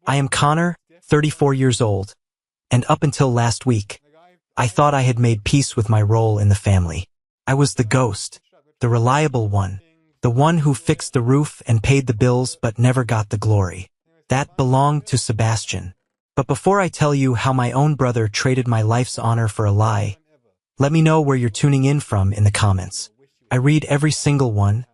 I am Connor, 34 years old, and up until last week, I thought I had made peace with my role in the family. I was the ghost, the reliable one, the one who fixed the roof and paid the bills but never got the glory. That belonged to Sebastian. But before I tell you how my own brother traded my life's honor for a lie, let me know where you're tuning in from in the comments. I read every single one,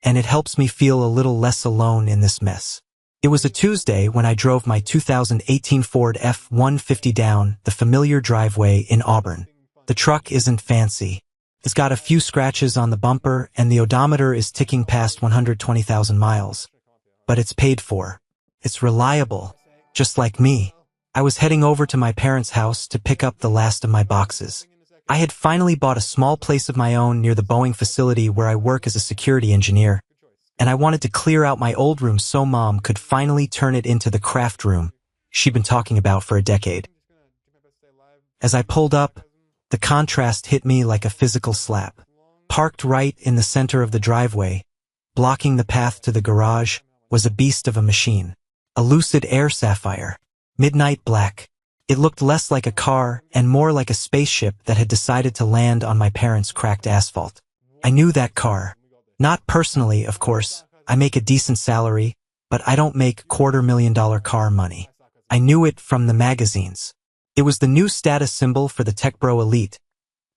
and it helps me feel a little less alone in this mess. It was a Tuesday when I drove my 2018 Ford F-150 down the familiar driveway in Auburn. The truck isn't fancy. It's got a few scratches on the bumper and the odometer is ticking past 120,000 miles. But it's paid for. It's reliable, just like me. I was heading over to my parents' house to pick up the last of my boxes. I had finally bought a small place of my own near the Boeing facility where I work as a security engineer, and I wanted to clear out my old room so Mom could finally turn it into the craft room she'd been talking about for a decade. As I pulled up, the contrast hit me like a physical slap. Parked right in the center of the driveway, blocking the path to the garage, was a beast of a machine. A Lucid Air Sapphire, midnight black. It looked less like a car and more like a spaceship that had decided to land on my parents' cracked asphalt. I knew that car. Not personally, of course. I make a decent salary, but I don't make $250,000 car money. I knew it from the magazines. It was the new status symbol for the tech bro elite,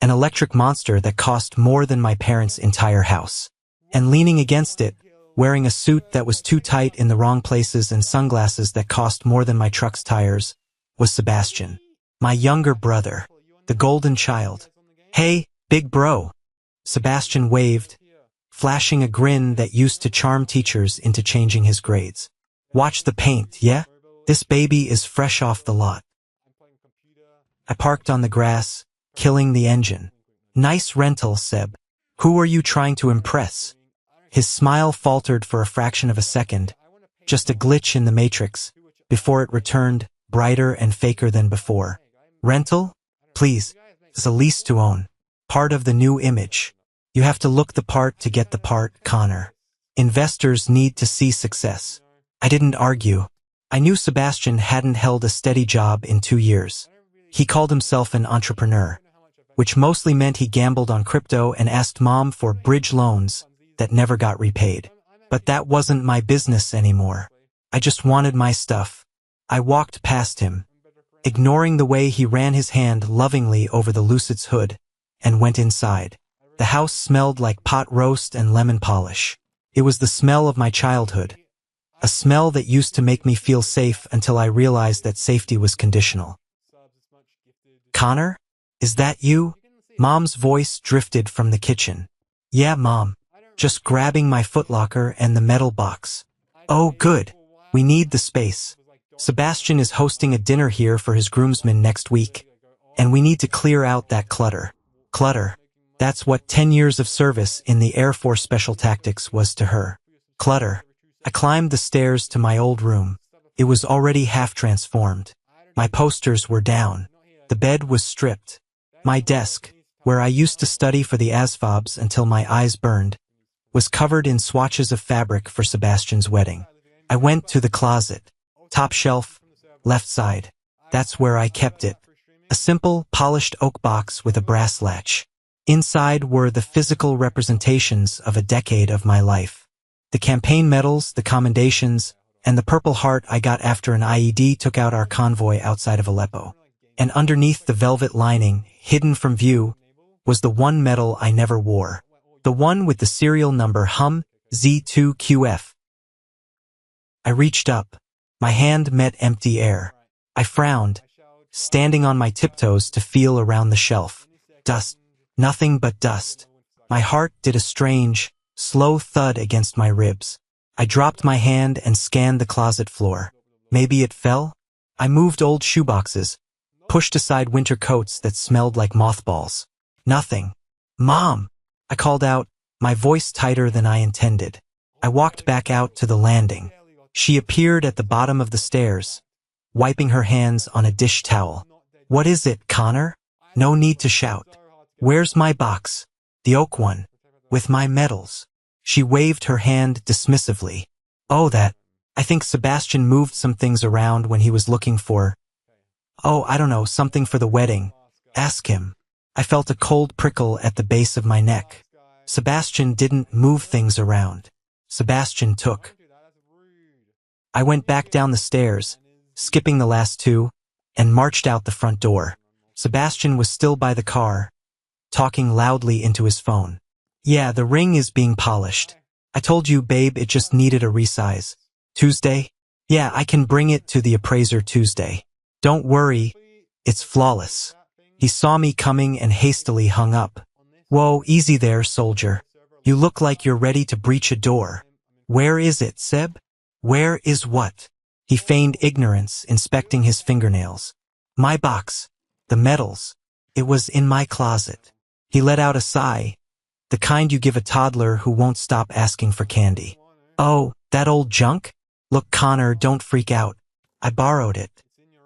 an electric monster that cost more than my parents' entire house. And leaning against it, wearing a suit that was too tight in the wrong places and sunglasses that cost more than my truck's tires, was Sebastian, my younger brother, the golden child. "Hey, big bro." Sebastian waved, flashing a grin that used to charm teachers into changing his grades. "Watch the paint, yeah? This baby is fresh off the lot." I parked on the grass, killing the engine. "Nice rental, Seb. Who are you trying to impress?" His smile faltered for a fraction of a second, just a glitch in the matrix, before it returned, brighter and faker than before. "Rental? Please. It's a lease to own. Part of the new image. You have to look the part to get the part, Connor. Investors need to see success." I didn't argue. I knew Sebastian hadn't held a steady job in 2 years. He called himself an entrepreneur, which mostly meant he gambled on crypto and asked Mom for bridge loans that never got repaid. But that wasn't my business anymore. I just wanted my stuff. I walked past him, ignoring the way he ran his hand lovingly over the Lucid's hood, and went inside. The house smelled like pot roast and lemon polish. It was the smell of my childhood, a smell that used to make me feel safe until I realized that safety was conditional. "Connor? Is that you?" Mom's voice drifted from the kitchen. "Yeah, Mom. Just grabbing my footlocker and the metal box." "Oh, good. We need the space. Sebastian is hosting a dinner here for his groomsmen next week, and we need to clear out that clutter." Clutter. That's what 10 years of service in the Air Force Special Tactics was to her. Clutter. I climbed the stairs to my old room. It was already half transformed. My posters were down. The bed was stripped. My desk, where I used to study for the ASVABs until my eyes burned, was covered in swatches of fabric for Sebastian's wedding. I went to the closet. Top shelf, left side. That's where I kept it. A simple, polished oak box with a brass latch. Inside were the physical representations of a decade of my life. The campaign medals, the commendations, and the Purple Heart I got after an IED took out our convoy outside of Aleppo. And underneath the velvet lining, hidden from view, was the one medal I never wore. The one with the serial number HUM Z2QF. I reached up. My hand met empty air. I frowned, standing on my tiptoes to feel around the shelf. Dust. Nothing but dust. My heart did a strange, slow thud against my ribs. I dropped my hand and scanned the closet floor. Maybe it fell? I moved old shoeboxes, pushed aside winter coats that smelled like mothballs. Nothing. "Mom!" I called out, my voice tighter than I intended. I walked back out to the landing. She appeared at the bottom of the stairs, wiping her hands on a dish towel. "What is it, Connor?" "No need to shout. Where's my box? The oak one, with my medals." She waved her hand dismissively. "Oh, that. I think Sebastian moved some things around when he was looking for, oh, I don't know, something for the wedding. Ask him. I felt a cold prickle at the base of my neck. Sebastian didn't move things around. Sebastian took. I went back down the stairs, skipping the last two, and marched out the front door. Sebastian was still by the car, talking loudly into his phone. Yeah, the ring is being polished. I told you, babe, it just needed a resize. Tuesday? Yeah, I can bring it to the appraiser Tuesday. Don't worry, it's flawless. He saw me coming and hastily hung up. Whoa, easy there, soldier. You look like you're ready to breach a door. Where is it, Seb? Where is what? He feigned ignorance, inspecting his fingernails. My box. The medals. It was in my closet. He let out a sigh, the kind you give a toddler who won't stop asking for candy. Oh, that old junk? Look, Connor, don't freak out. I borrowed it.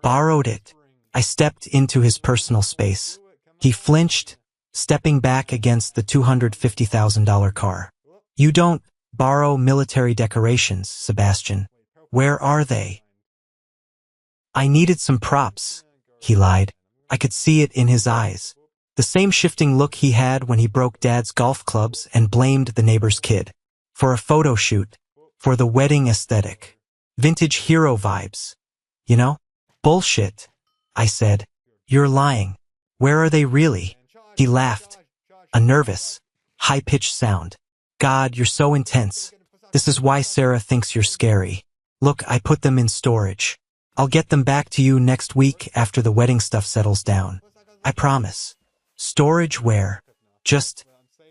Borrowed it. I stepped into his personal space. He flinched, stepping back against the $250,000 car. You don't borrow military decorations, Sebastian. Where are they? I needed some props, he lied. I could see it in his eyes. The same shifting look he had when he broke Dad's golf clubs and blamed the neighbor's kid. For a photo shoot. For the wedding aesthetic. Vintage hero vibes. You know? Bullshit, I said. You're lying. Where are they really? He laughed. A nervous, high-pitched sound. God, you're so intense. This is why Sarah thinks you're scary. Look, I put them in storage. I'll get them back to you next week after the wedding stuff settles down. I promise. Storage where? Just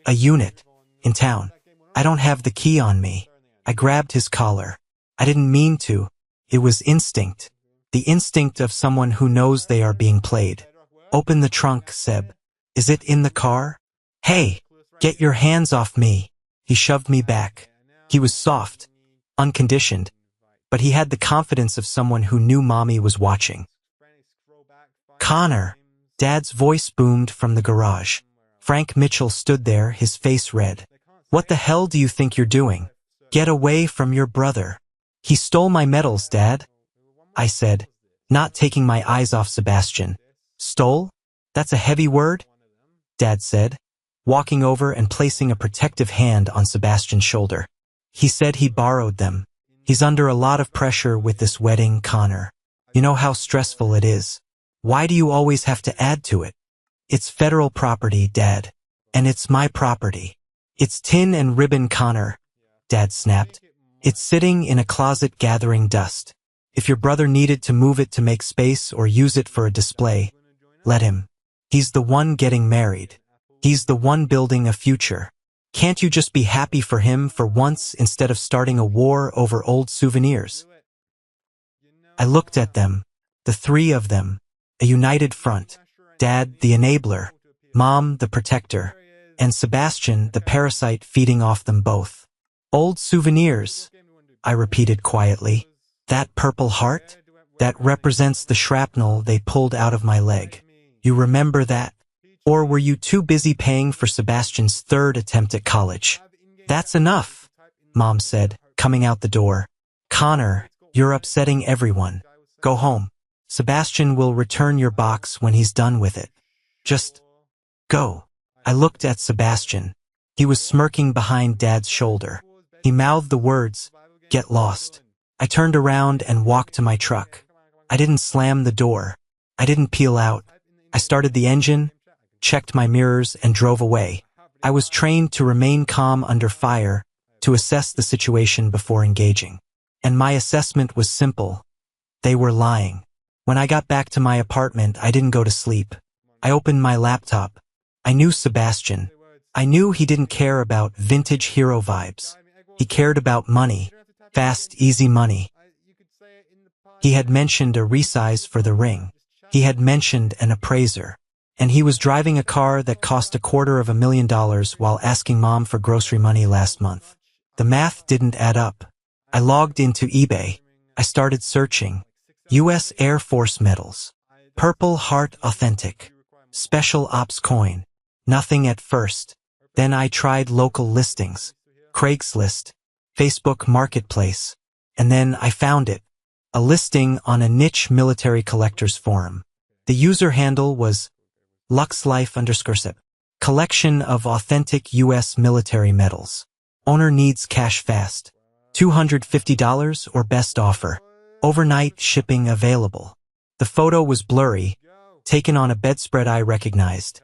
a unit. In town. I don't have the key on me. I grabbed his collar. I didn't mean to. It was instinct. The instinct of someone who knows they are being played. Open the trunk, Seb. Is it in the car? Hey, get your hands off me. He shoved me back. He was soft, unconditioned, but he had the confidence of someone who knew Mommy was watching. Connor. Dad's voice boomed from the garage. Frank Mitchell stood there, his face red. What the hell do you think you're doing? Get away from your brother. He stole my medals, Dad. I said, not taking my eyes off Sebastian. Stole? That's a heavy word? Dad said, walking over and placing a protective hand on Sebastian's shoulder. He said he borrowed them. He's under a lot of pressure with this wedding, Connor. You know how stressful it is. Why do you always have to add to it? It's federal property, Dad. And it's my property. It's tin and ribbon, Connor, Dad snapped. It's sitting in a closet gathering dust. If your brother needed to move it to make space or use it for a display, let him. He's the one getting married. He's the one building a future. Can't you just be happy for him for once instead of starting a war over old souvenirs? I looked at them, the three of them, a united front. Dad, the enabler, Mom, the protector, and Sebastian, the parasite feeding off them both. Old souvenirs, I repeated quietly. That purple heart? That represents the shrapnel they pulled out of my leg. You remember that? Or were you too busy paying for Sebastian's third attempt at college? That's enough, Mom said, coming out the door. Connor, you're upsetting everyone. Go home. Sebastian will return your box when he's done with it. Just go. I looked at Sebastian. He was smirking behind Dad's shoulder. He mouthed the words, "Get lost." I turned around and walked to my truck. I didn't slam the door. I didn't peel out. I started the engine, checked my mirrors, and drove away. I was trained to remain calm under fire, to assess the situation before engaging. And my assessment was simple. They were lying. When I got back to my apartment, I didn't go to sleep. I opened my laptop. I knew Sebastian. I knew he didn't care about vintage hero vibes. He cared about money. Fast, easy money. He had mentioned a resize for the ring. He had mentioned an appraiser. And he was driving a car that cost $250,000 while asking Mom for grocery money last month. The math didn't add up. I logged into eBay. I started searching. U.S. Air Force medals. Purple Heart Authentic. Special Ops coin. Nothing at first. Then I tried local listings. Craigslist. Facebook Marketplace. And then I found it. A listing on a niche military collectors forum. The user handle was luxlife_sip. Collection of authentic U.S. military medals. Owner needs cash fast. $250 or best offer. Overnight shipping available. The photo was blurry, taken on a bedspread I recognized.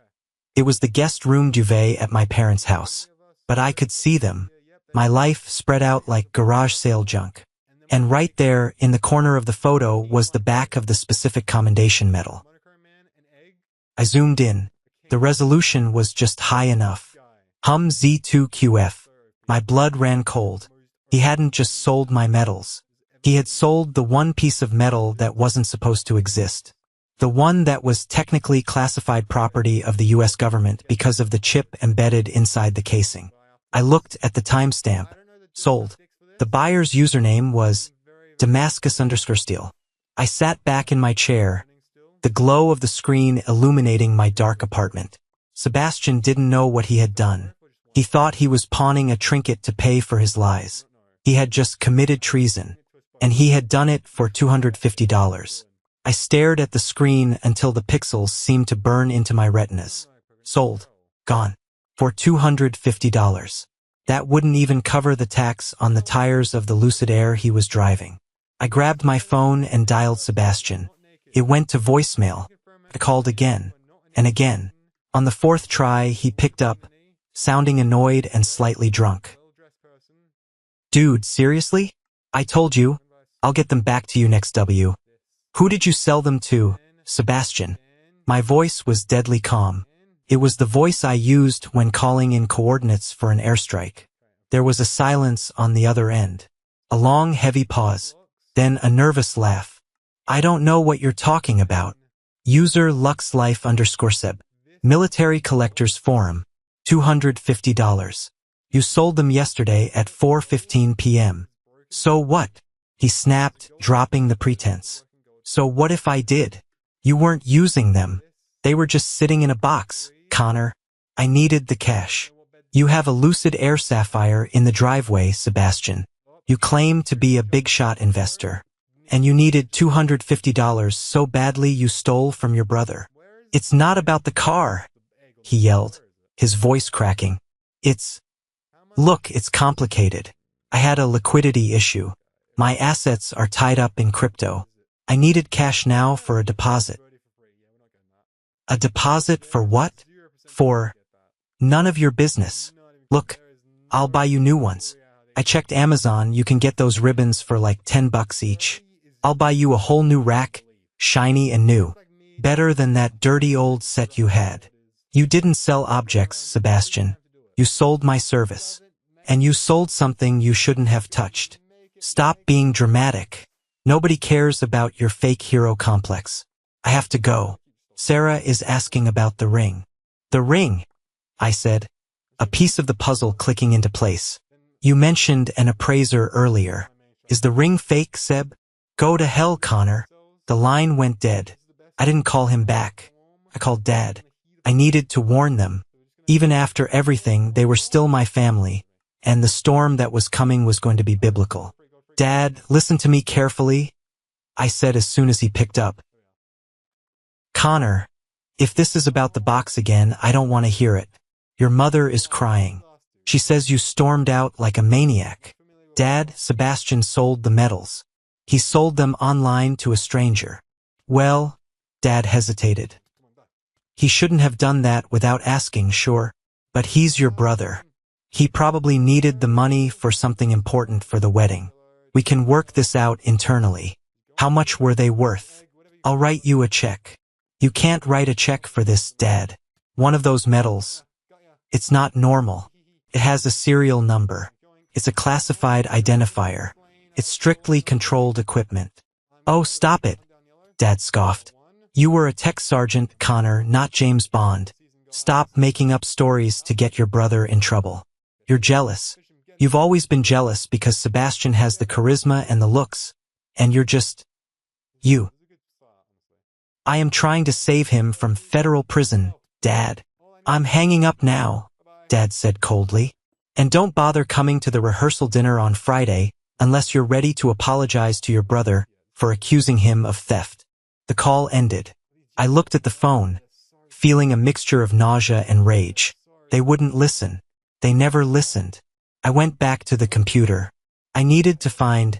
It was the guest room duvet at my parents' house. But I could see them. My life spread out like garage sale junk. And right there, in the corner of the photo, was the back of the specific commendation medal. I zoomed in. The resolution was just high enough. Hum Z2QF. My blood ran cold. He hadn't just sold my medals. He had sold the one piece of metal that wasn't supposed to exist. The one that was technically classified property of the U.S. government because of the chip embedded inside the casing. I looked at the timestamp. Sold. The buyer's username was Damascus_steel. I sat back in my chair, the glow of the screen illuminating my dark apartment. Sebastian didn't know what he had done. He thought he was pawning a trinket to pay for his lies. He had just committed treason, and he had done it for $250. I stared at the screen until the pixels seemed to burn into my retinas. Sold. Gone. For $250. That wouldn't even cover the tax on the tires of the Lucid Air he was driving. I grabbed my phone and dialed Sebastian. It went to voicemail. I called again and again. On the fourth try, he picked up, sounding annoyed and slightly drunk. Dude, seriously? I told you. I'll get them back to you next W. Who did you sell them to? Sebastian. My voice was deadly calm. It was the voice I used when calling in coordinates for an airstrike. There was a silence on the other end. A long, heavy pause. Then a nervous laugh. I don't know what you're talking about. User luxlife_seb. Military Collectors Forum. $250. You sold them yesterday at 4:15 p.m. So what? He snapped, dropping the pretense. So what if I did? You weren't using them. They were just sitting in a box, Connor. I needed the cash. You have a Lucid Air Sapphire in the driveway, Sebastian. You claim to be a big-shot investor. And you needed $250 so badly you stole from your brother. It's not about the car, he yelled, his voice cracking. Look, it's complicated. I had a liquidity issue. My assets are tied up in crypto. I needed cash now for a deposit. A deposit for what? For none of your business. Look, I'll buy you new ones. I checked Amazon, you can get those ribbons for like $10 each. I'll buy you a whole new rack, shiny and new. Better than that dirty old set you had. You didn't sell objects, Sebastian. You sold my service. And you sold something you shouldn't have touched. Stop being dramatic. Nobody cares about your fake hero complex. I have to go. Sarah is asking about the ring. The ring, I said, a piece of the puzzle clicking into place. You mentioned an appraiser earlier. Is the ring fake, Seb? Go to hell, Connor. The line went dead. I didn't call him back. I called Dad. I needed to warn them. Even after everything, they were still my family, and the storm that was coming was going to be biblical. Dad, listen to me carefully, I said as soon as he picked up. Connor, if this is about the box again, I don't want to hear it. Your mother is crying. She says you stormed out like a maniac. Dad, Sebastian sold the medals. He sold them online to a stranger. Well, Dad hesitated. He shouldn't have done that without asking, sure. But he's your brother. He probably needed the money for something important for the wedding. We can work this out internally. How much were they worth? I'll write you a check. You can't write a check for this, Dad. One of those medals. It's not normal. It has a serial number. It's a classified identifier. It's strictly controlled equipment. Oh, stop it, Dad scoffed. You were a tech sergeant, Connor, not James Bond. Stop making up stories to get your brother in trouble. You're jealous. You've always been jealous because Sebastian has the charisma and the looks, and you're just you. I am trying to save him from federal prison, Dad. I'm hanging up now, Dad said coldly. And don't bother coming to the rehearsal dinner on Friday. unless you're ready to apologize to your brother for accusing him of theft. The call ended. I looked at the phone, feeling a mixture of nausea and rage. They wouldn't listen. They never listened. I went back to the computer. I needed to find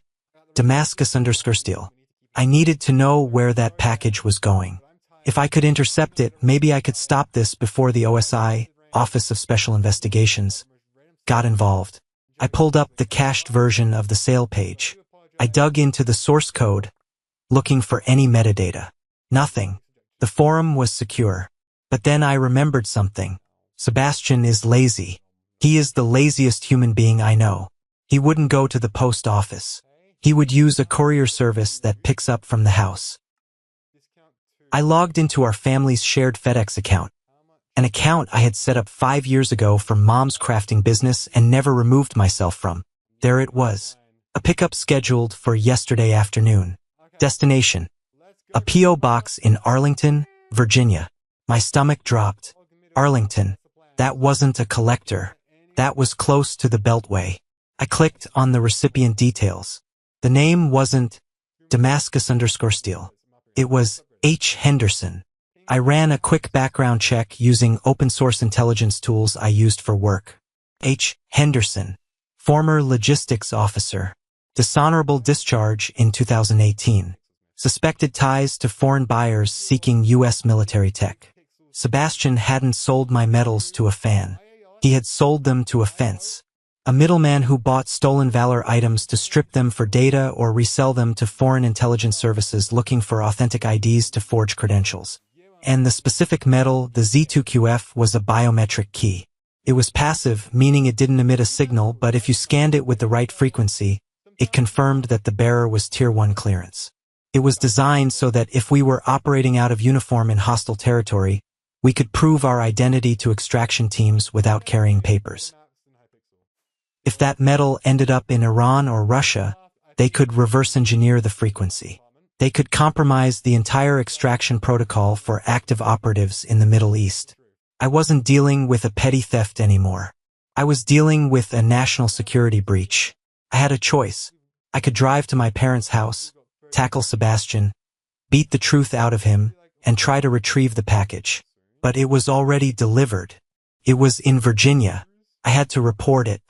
Damascus_steel. I needed to know where that package was going. If I could intercept it, maybe I could stop this before the OSI, Office of Special Investigations, got involved. I pulled up the cached version of the sale page. I dug into the source code, looking for any metadata. Nothing. The forum was secure. But then I remembered something. Sebastian is lazy. He is the laziest human being I know. He wouldn't go to the post office. He would use a courier service that picks up from the house. I logged into our family's shared FedEx account, an account I had set up 5 years ago for Mom's crafting business and never removed myself from. There it was. A pickup scheduled for yesterday afternoon. Destination: a P.O. box in Arlington, Virginia. My stomach dropped. Arlington. That wasn't a collector. That was close to the Beltway. I clicked on the recipient details. The name wasn't Damascus_steel. It was H. Henderson. I ran a quick background check using open-source intelligence tools I used for work. H. Henderson, former logistics officer. Dishonorable discharge in 2018. Suspected ties to foreign buyers seeking U.S. military tech. Sebastian hadn't sold my metals to a fan. He had sold them to a fence. A middleman who bought stolen valor items to strip them for data or resell them to foreign intelligence services looking for authentic IDs to forge credentials. And the specific metal, the Z2QF, was a biometric key. It was passive, meaning it didn't emit a signal, but if you scanned it with the right frequency, it confirmed that the bearer was Tier 1 clearance. It was designed so that if we were operating out of uniform in hostile territory, we could prove our identity to extraction teams without carrying papers. If that metal ended up in Iran or Russia, they could reverse engineer the frequency. They could compromise the entire extraction protocol for active operatives in the Middle East. I wasn't dealing with a petty theft anymore. I was dealing with a national security breach. I had a choice. I could drive to my parents' house, tackle Sebastian, beat the truth out of him, and try to retrieve the package. But it was already delivered. It was in Virginia. I had to report it.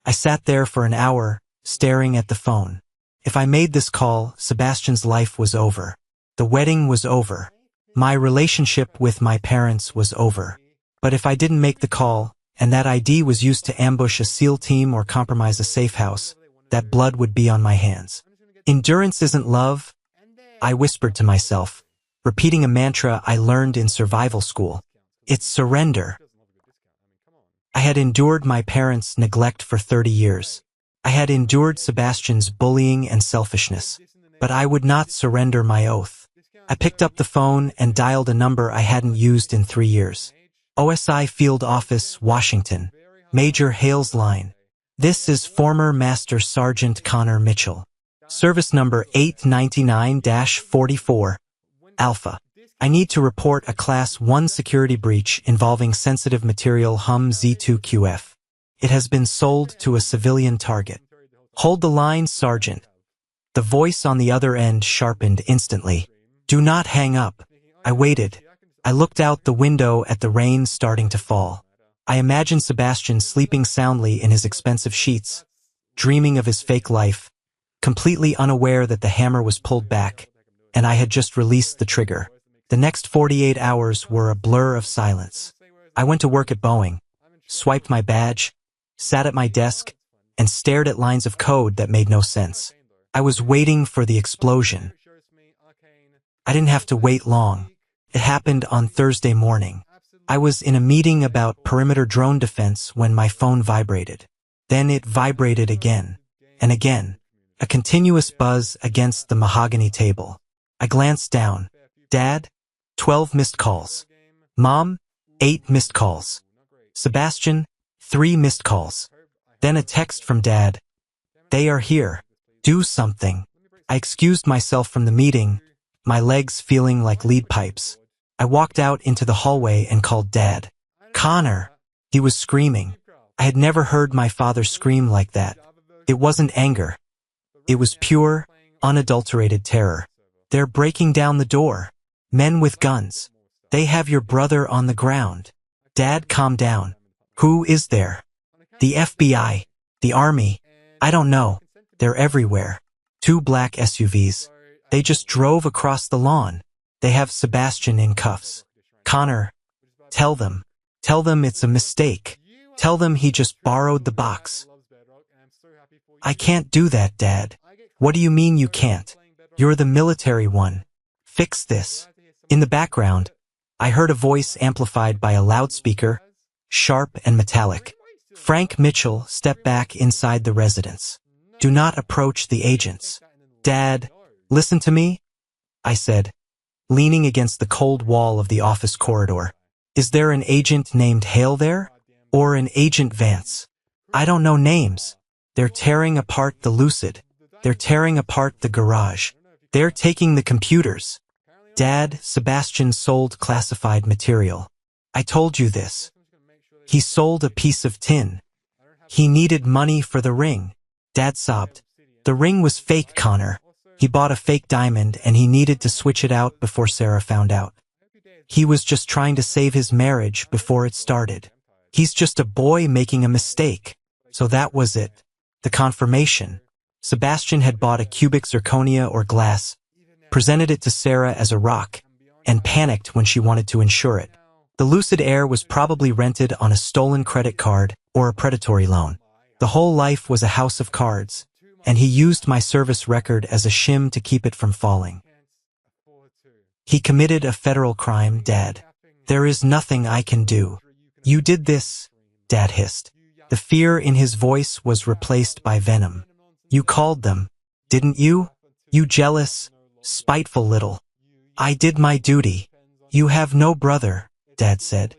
I sat there for an hour, staring at the phone. If I made this call, Sebastian's life was over. The wedding was over. My relationship with my parents was over. But if I didn't make the call, and that ID was used to ambush a SEAL team or compromise a safe house, that blood would be on my hands. Endurance isn't love, I whispered to myself, repeating a mantra I learned in survival school. It's surrender. I had endured my parents' neglect for 30 years. I had endured Sebastian's bullying and selfishness. But I would not surrender my oath. I picked up the phone and dialed a number I hadn't used in 3 years. OSI Field Office, Washington. Major Hales line. This is former Master Sergeant Connor Mitchell. Service number 899-44. Alpha. I need to report a Class 1 security breach involving sensitive material HUM Z2QF. It has been sold to a civilian target. Hold the line, Sergeant. The voice on the other end sharpened instantly. Do not hang up. I waited. I looked out the window at the rain starting to fall. I imagined Sebastian sleeping soundly in his expensive sheets, dreaming of his fake life, completely unaware that the hammer was pulled back, and I had just released the trigger. The next 48 hours were a blur of silence. I went to work at Boeing, swiped my badge, sat at my desk, and stared at lines of code that made no sense. I was waiting for the explosion. I didn't have to wait long. It happened on Thursday morning. I was in a meeting about perimeter drone defense when my phone vibrated. Then it vibrated again, and again, a continuous buzz against the mahogany table. I glanced down. Dad? 12 missed calls. Mom? 8 missed calls. Sebastian? 3 missed calls. Then a text from Dad. They are here. Do something. I excused myself from the meeting, my legs feeling like lead pipes. I walked out into the hallway and called Dad. Connor! He was screaming. I had never heard my father scream like that. It wasn't anger. It was pure, unadulterated terror. They're breaking down the door. Men with guns. They have your brother on the ground. Dad, calm down. Who is there? The FBI. The army. I don't know. They're everywhere. 2 black SUVs. They just drove across the lawn. They have Sebastian in cuffs. Connor, tell them. Tell them it's a mistake. Tell them he just borrowed the box. I can't do that, Dad. What do you mean you can't? You're the military one. Fix this. In the background, I heard a voice amplified by a loudspeaker, sharp and metallic. Frank Mitchell stepped back inside the residence. Do not approach the agents. Dad, listen to me, I said, leaning against the cold wall of the office corridor. Is there an agent named Hale there? Or an Agent Vance? I don't know names. They're tearing apart the Lucid. They're tearing apart the garage. They're taking the computers. Dad, Sebastian sold classified material. I told you this. He sold a piece of tin. He needed money for the ring. Dad sobbed. The ring was fake, Connor. He bought a fake diamond and he needed to switch it out before Sarah found out. He was just trying to save his marriage before it started. He's just a boy making a mistake. So that was it. The confirmation. Sebastian had bought a cubic zirconia or glass, presented it to Sarah as a rock, and panicked when she wanted to insure it. The Lucid Air was probably rented on a stolen credit card or a predatory loan. The whole life was a house of cards, and he used my service record as a shim to keep it from falling. He committed a federal crime, Dad. There is nothing I can do. You did this, Dad hissed. The fear in his voice was replaced by venom. You called them, didn't you? You jealous, spiteful little. I did my duty. You have no brother, Dad said.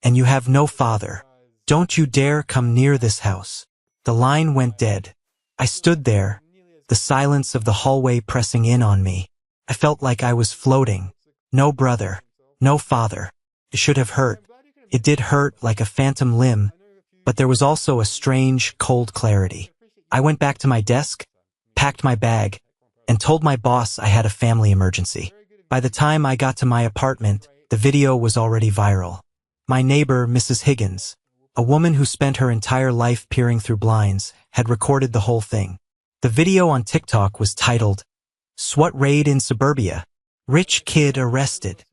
And you have no father. Don't you dare come near this house. The line went dead. I stood there, the silence of the hallway pressing in on me. I felt like I was floating. No brother, no father. It should have hurt. It did hurt like a phantom limb, but there was also a strange, cold clarity. I went back to my desk, packed my bag, and told my boss I had a family emergency. By the time I got to my apartment, the video was already viral. My neighbor, Mrs. Higgins, a woman who spent her entire life peering through blinds, had recorded the whole thing. The video on TikTok was titled, "SWAT Raid in Suburbia. Rich Kid Arrested."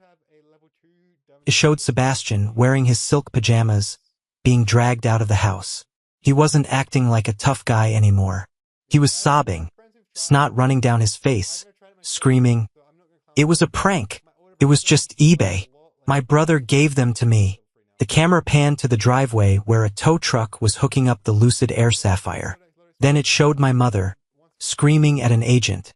It showed Sebastian wearing his silk pajamas, being dragged out of the house. He wasn't acting like a tough guy anymore. He was sobbing, snot running down his face, screaming, "It was a prank. It was just eBay. My brother gave them to me." The camera panned to the driveway where a tow truck was hooking up the Lucid Air Sapphire. Then it showed my mother, screaming at an agent,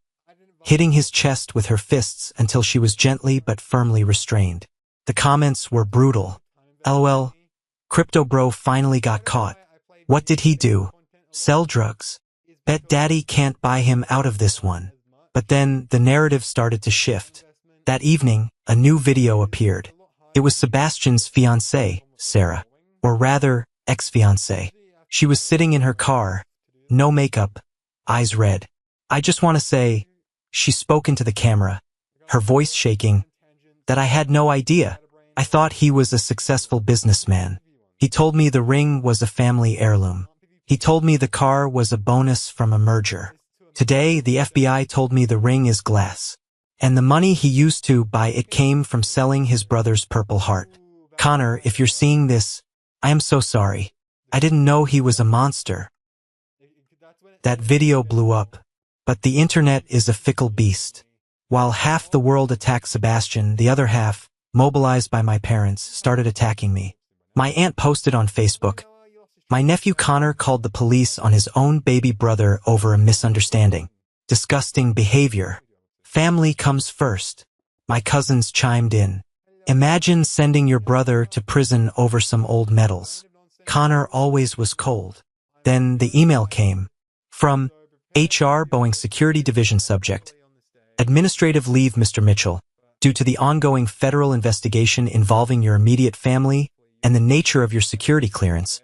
hitting his chest with her fists until she was gently but firmly restrained. The comments were brutal. LOL, Crypto Bro finally got caught. What did he do? Sell drugs. Bet Daddy can't buy him out of this one. But then the narrative started to shift. That evening, a new video appeared. It was Sebastian's fiancée, Sarah, or rather, ex-fiancée. She was sitting in her car, no makeup, eyes red. I just want to say, she spoke into the camera, her voice shaking, that I had no idea. I thought he was a successful businessman. He told me the ring was a family heirloom. He told me the car was a bonus from a merger. Today, the FBI told me the ring is glass. And the money he used to buy it came from selling his brother's Purple Heart. Connor, if you're seeing this, I am so sorry. I didn't know he was a monster. That video blew up. But the internet is a fickle beast. While half the world attacked Sebastian, the other half, mobilized by my parents, started attacking me. My aunt posted on Facebook, "My nephew Connor called the police on his own baby brother over a misunderstanding. Disgusting behavior. Family comes first." My cousins chimed in. "Imagine sending your brother to prison over some old medals. Connor always was cold." Then the email came. From HR Boeing Security Division subject. Administrative leave, Mr. Mitchell, due to the ongoing federal investigation involving your immediate family and the nature of your security clearance.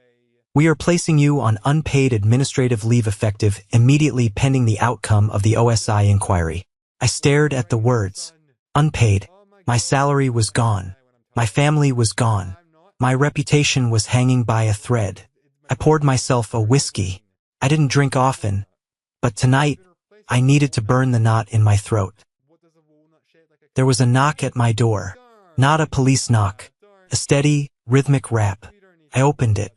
We are placing you on unpaid administrative leave effective immediately pending the outcome of the OSI inquiry. I stared at the words. Unpaid. My salary was gone. My family was gone. My reputation was hanging by a thread. I poured myself a whiskey. I didn't drink often, but tonight, I needed to burn the knot in my throat. There was a knock at my door. Not a police knock. A steady, rhythmic rap. I opened it.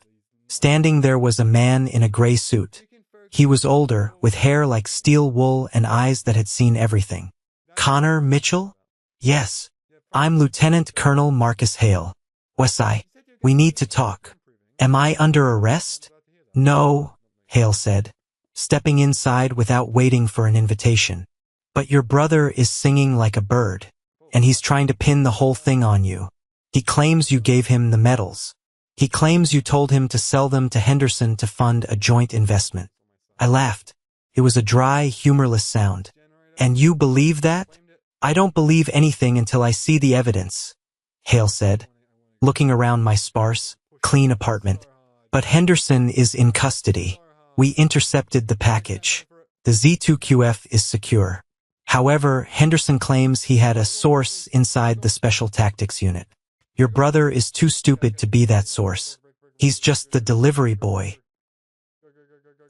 Standing there was a man in a gray suit. He was older, with hair like steel wool and eyes that had seen everything. Connor Mitchell? Yes. I'm Lieutenant Colonel Marcus Hale. Wesai, we need to talk. Am I under arrest? No, Hale said, stepping inside without waiting for an invitation. But your brother is singing like a bird, and he's trying to pin the whole thing on you. He claims you gave him the medals. He claims you told him to sell them to Henderson to fund a joint investment. I laughed. It was a dry, humorless sound. And you believe that? I don't believe anything until I see the evidence, Hale said, looking around my sparse, clean apartment. But Henderson is in custody. We intercepted the package. The Z2QF is secure. However, Henderson claims he had a source inside the Special Tactics Unit. Your brother is too stupid to be that source. He's just the delivery boy.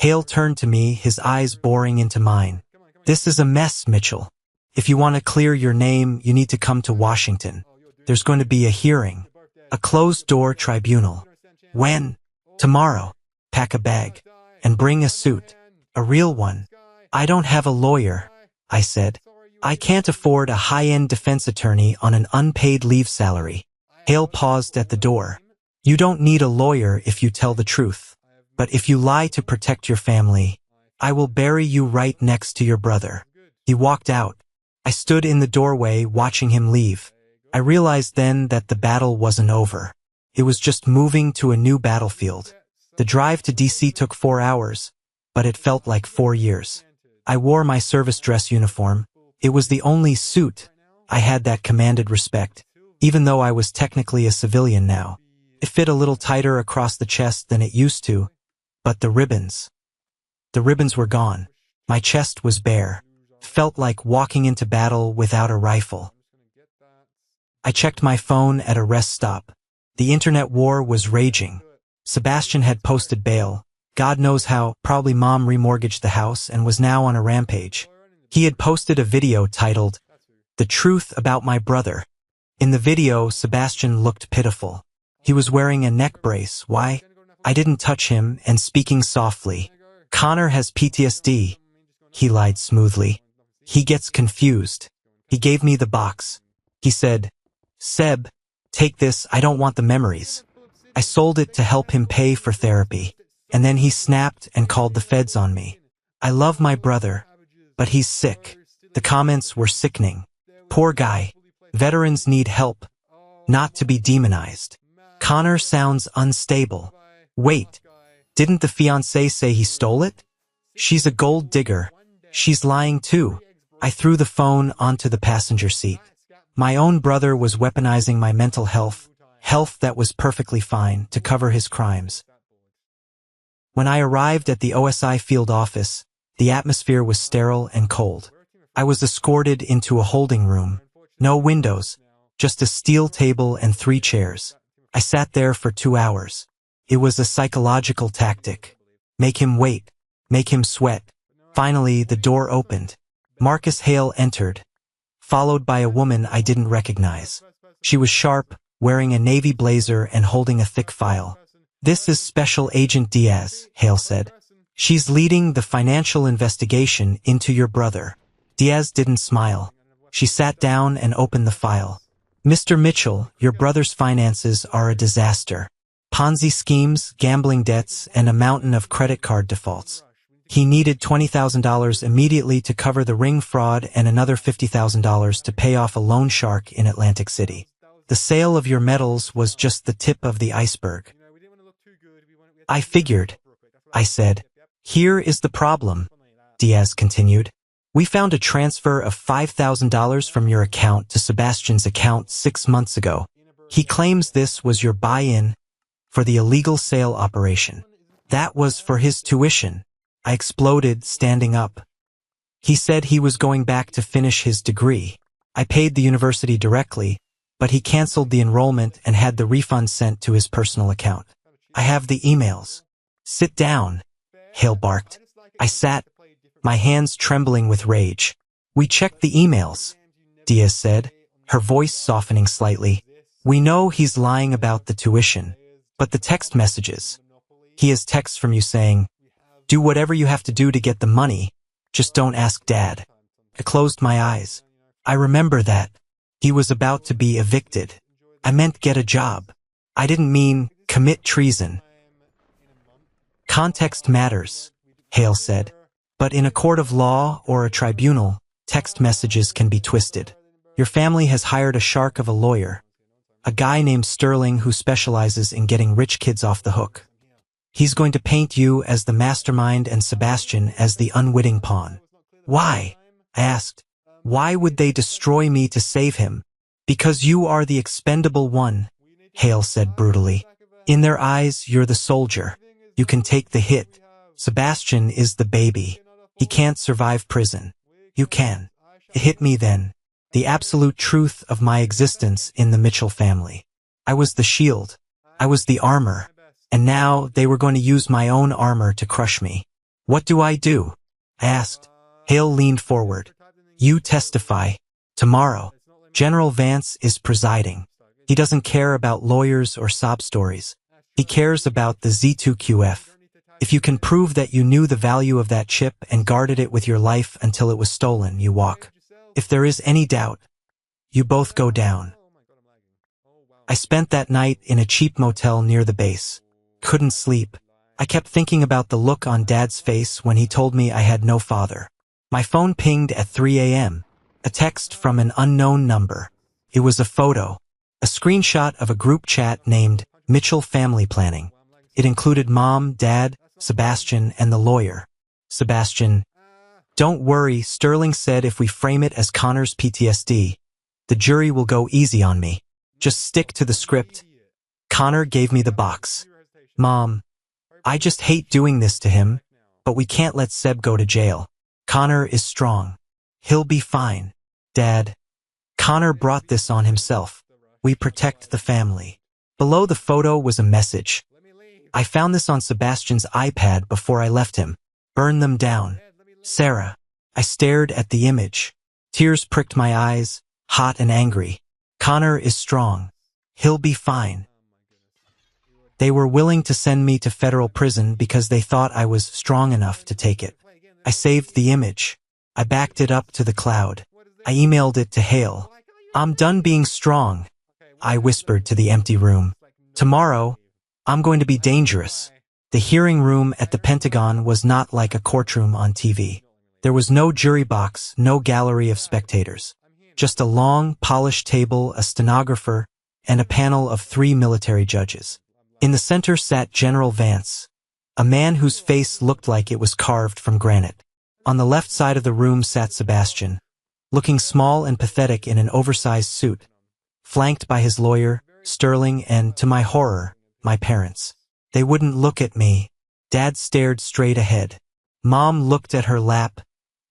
Hale turned to me, his eyes boring into mine. This is a mess, Mitchell. If you want to clear your name, you need to come to Washington. There's going to be a hearing. A closed-door tribunal. When? Tomorrow. Pack a bag. And bring a suit. A real one. I don't have a lawyer, I said. I can't afford a high-end defense attorney on an unpaid leave salary. Hale paused at the door. You don't need a lawyer if you tell the truth. But if you lie to protect your family, I will bury you right next to your brother. He walked out. I stood in the doorway watching him leave. I realized then that the battle wasn't over. It was just moving to a new battlefield. The drive to DC took 4 hours, but it felt like 4 years. I wore my service dress uniform. It was the only suit I had that commanded respect, even though I was technically a civilian now. It fit a little tighter across the chest than it used to, but the ribbons were gone. My chest was bare. Felt like walking into battle without a rifle. I checked my phone at a rest stop. The internet war was raging. Sebastian had posted bail. God knows how, probably mom remortgaged the house and was now on a rampage. He had posted a video titled, The Truth About My Brother. In the video, Sebastian looked pitiful. He was wearing a neck brace. Why? I didn't touch him and speaking softly. Connor has PTSD. He lied smoothly. He gets confused. He gave me the box. He said, Seb, take this, I don't want the memories. I sold it to help him pay for therapy. And then he snapped and called the feds on me. I love my brother, but he's sick. The comments were sickening. Poor guy. Veterans need help, not to be demonized. Connor sounds unstable. Wait, didn't the fiancé say he stole it? She's a gold digger. She's lying too. I threw the phone onto the passenger seat. My own brother was weaponizing my mental health that was perfectly fine, to cover his crimes. When I arrived at the OSI field office, the atmosphere was sterile and cold. I was escorted into a holding room. No windows, just a steel table and 3 chairs. I sat there for 2 hours. It was a psychological tactic. Make him wait. Make him sweat. Finally, the door opened. Marcus Hale entered, followed by a woman I didn't recognize. She was sharp, wearing a navy blazer and holding a thick file. This is Special Agent Diaz, Hale said. She's leading the financial investigation into your brother. Diaz didn't smile. She sat down and opened the file. Mr. Mitchell, your brother's finances are a disaster. Ponzi schemes, gambling debts, and a mountain of credit card defaults. He needed $20,000 immediately to cover the ring fraud and another $50,000 to pay off a loan shark in Atlantic City. The sale of your metals was just the tip of the iceberg. I figured, I said. Here is the problem, Diaz continued. We found a transfer of $5,000 from your account to Sebastian's account 6 months ago. He claims this was your buy-in for the illegal sale operation. That was for his tuition. I exploded, standing up. He said he was going back to finish his degree. I paid the university directly, but he canceled the enrollment and had the refund sent to his personal account. I have the emails. Sit down, Hale barked. I sat, my hands trembling with rage. We checked the emails, Diaz said, her voice softening slightly. We know he's lying about the tuition, but the text messages. He has texts from you saying, do whatever you have to do to get the money, just don't ask Dad. I closed my eyes. I remember that. He was about to be evicted. I meant get a job. I didn't mean commit treason. Context matters, Hale said. But in a court of law or a tribunal, text messages can be twisted. Your family has hired a shark of a lawyer, a guy named Sterling who specializes in getting rich kids off the hook. He's going to paint you as the mastermind and Sebastian as the unwitting pawn. Why? I asked. Why would they destroy me to save him? Because you are the expendable one, Hale said brutally. In their eyes, you're the soldier. You can take the hit. Sebastian is the baby. He can't survive prison. You can. It hit me then. The absolute truth of my existence in the Mitchell family. I was the shield. I was the armor. And now they were going to use my own armor to crush me. What do? I asked. Hale leaned forward. You testify. Tomorrow. General Vance is presiding. He doesn't care about lawyers or sob stories. He cares about the Z2QF. If you can prove that you knew the value of that chip and guarded it with your life until it was stolen, you walk. If there is any doubt, you both go down. I spent that night in a cheap motel near the base. Couldn't sleep. I kept thinking about the look on Dad's face when he told me I had no father. My phone pinged at 3 a.m. A text from an unknown number. It was a photo, a screenshot of a group chat named Mitchell Family Planning. It included Mom, Dad, Sebastian, and the lawyer. Sebastian, don't worry, Sterling said if we frame it as Connor's PTSD, the jury will go easy on me. Just stick to the script. Connor gave me the box. Mom, I just hate doing this to him, but we can't let Seb go to jail. Connor is strong. He'll be fine. Dad, Connor brought this on himself. We protect the family. Below the photo was a message. I found this on Sebastian's iPad before I left him. Burn them down. Sarah. I stared at the image. Tears pricked my eyes, hot and angry. Connor is strong. He'll be fine. They were willing to send me to federal prison because they thought I was strong enough to take it. I saved the image. I backed it up to the cloud. I emailed it to Hale. I'm done being strong, I whispered to the empty room. Tomorrow, I'm going to be dangerous. The hearing room at the Pentagon was not like a courtroom on TV. There was no jury box, no gallery of spectators. Just a long, polished table, a stenographer, and a panel of 3 military judges. In the center sat General Vance, a man whose face looked like it was carved from granite. On the left side of the room sat Sebastian, looking small and pathetic in an oversized suit, flanked by his lawyer, Sterling, and, to my horror, my parents. They wouldn't look at me. Dad stared straight ahead. Mom looked at her lap,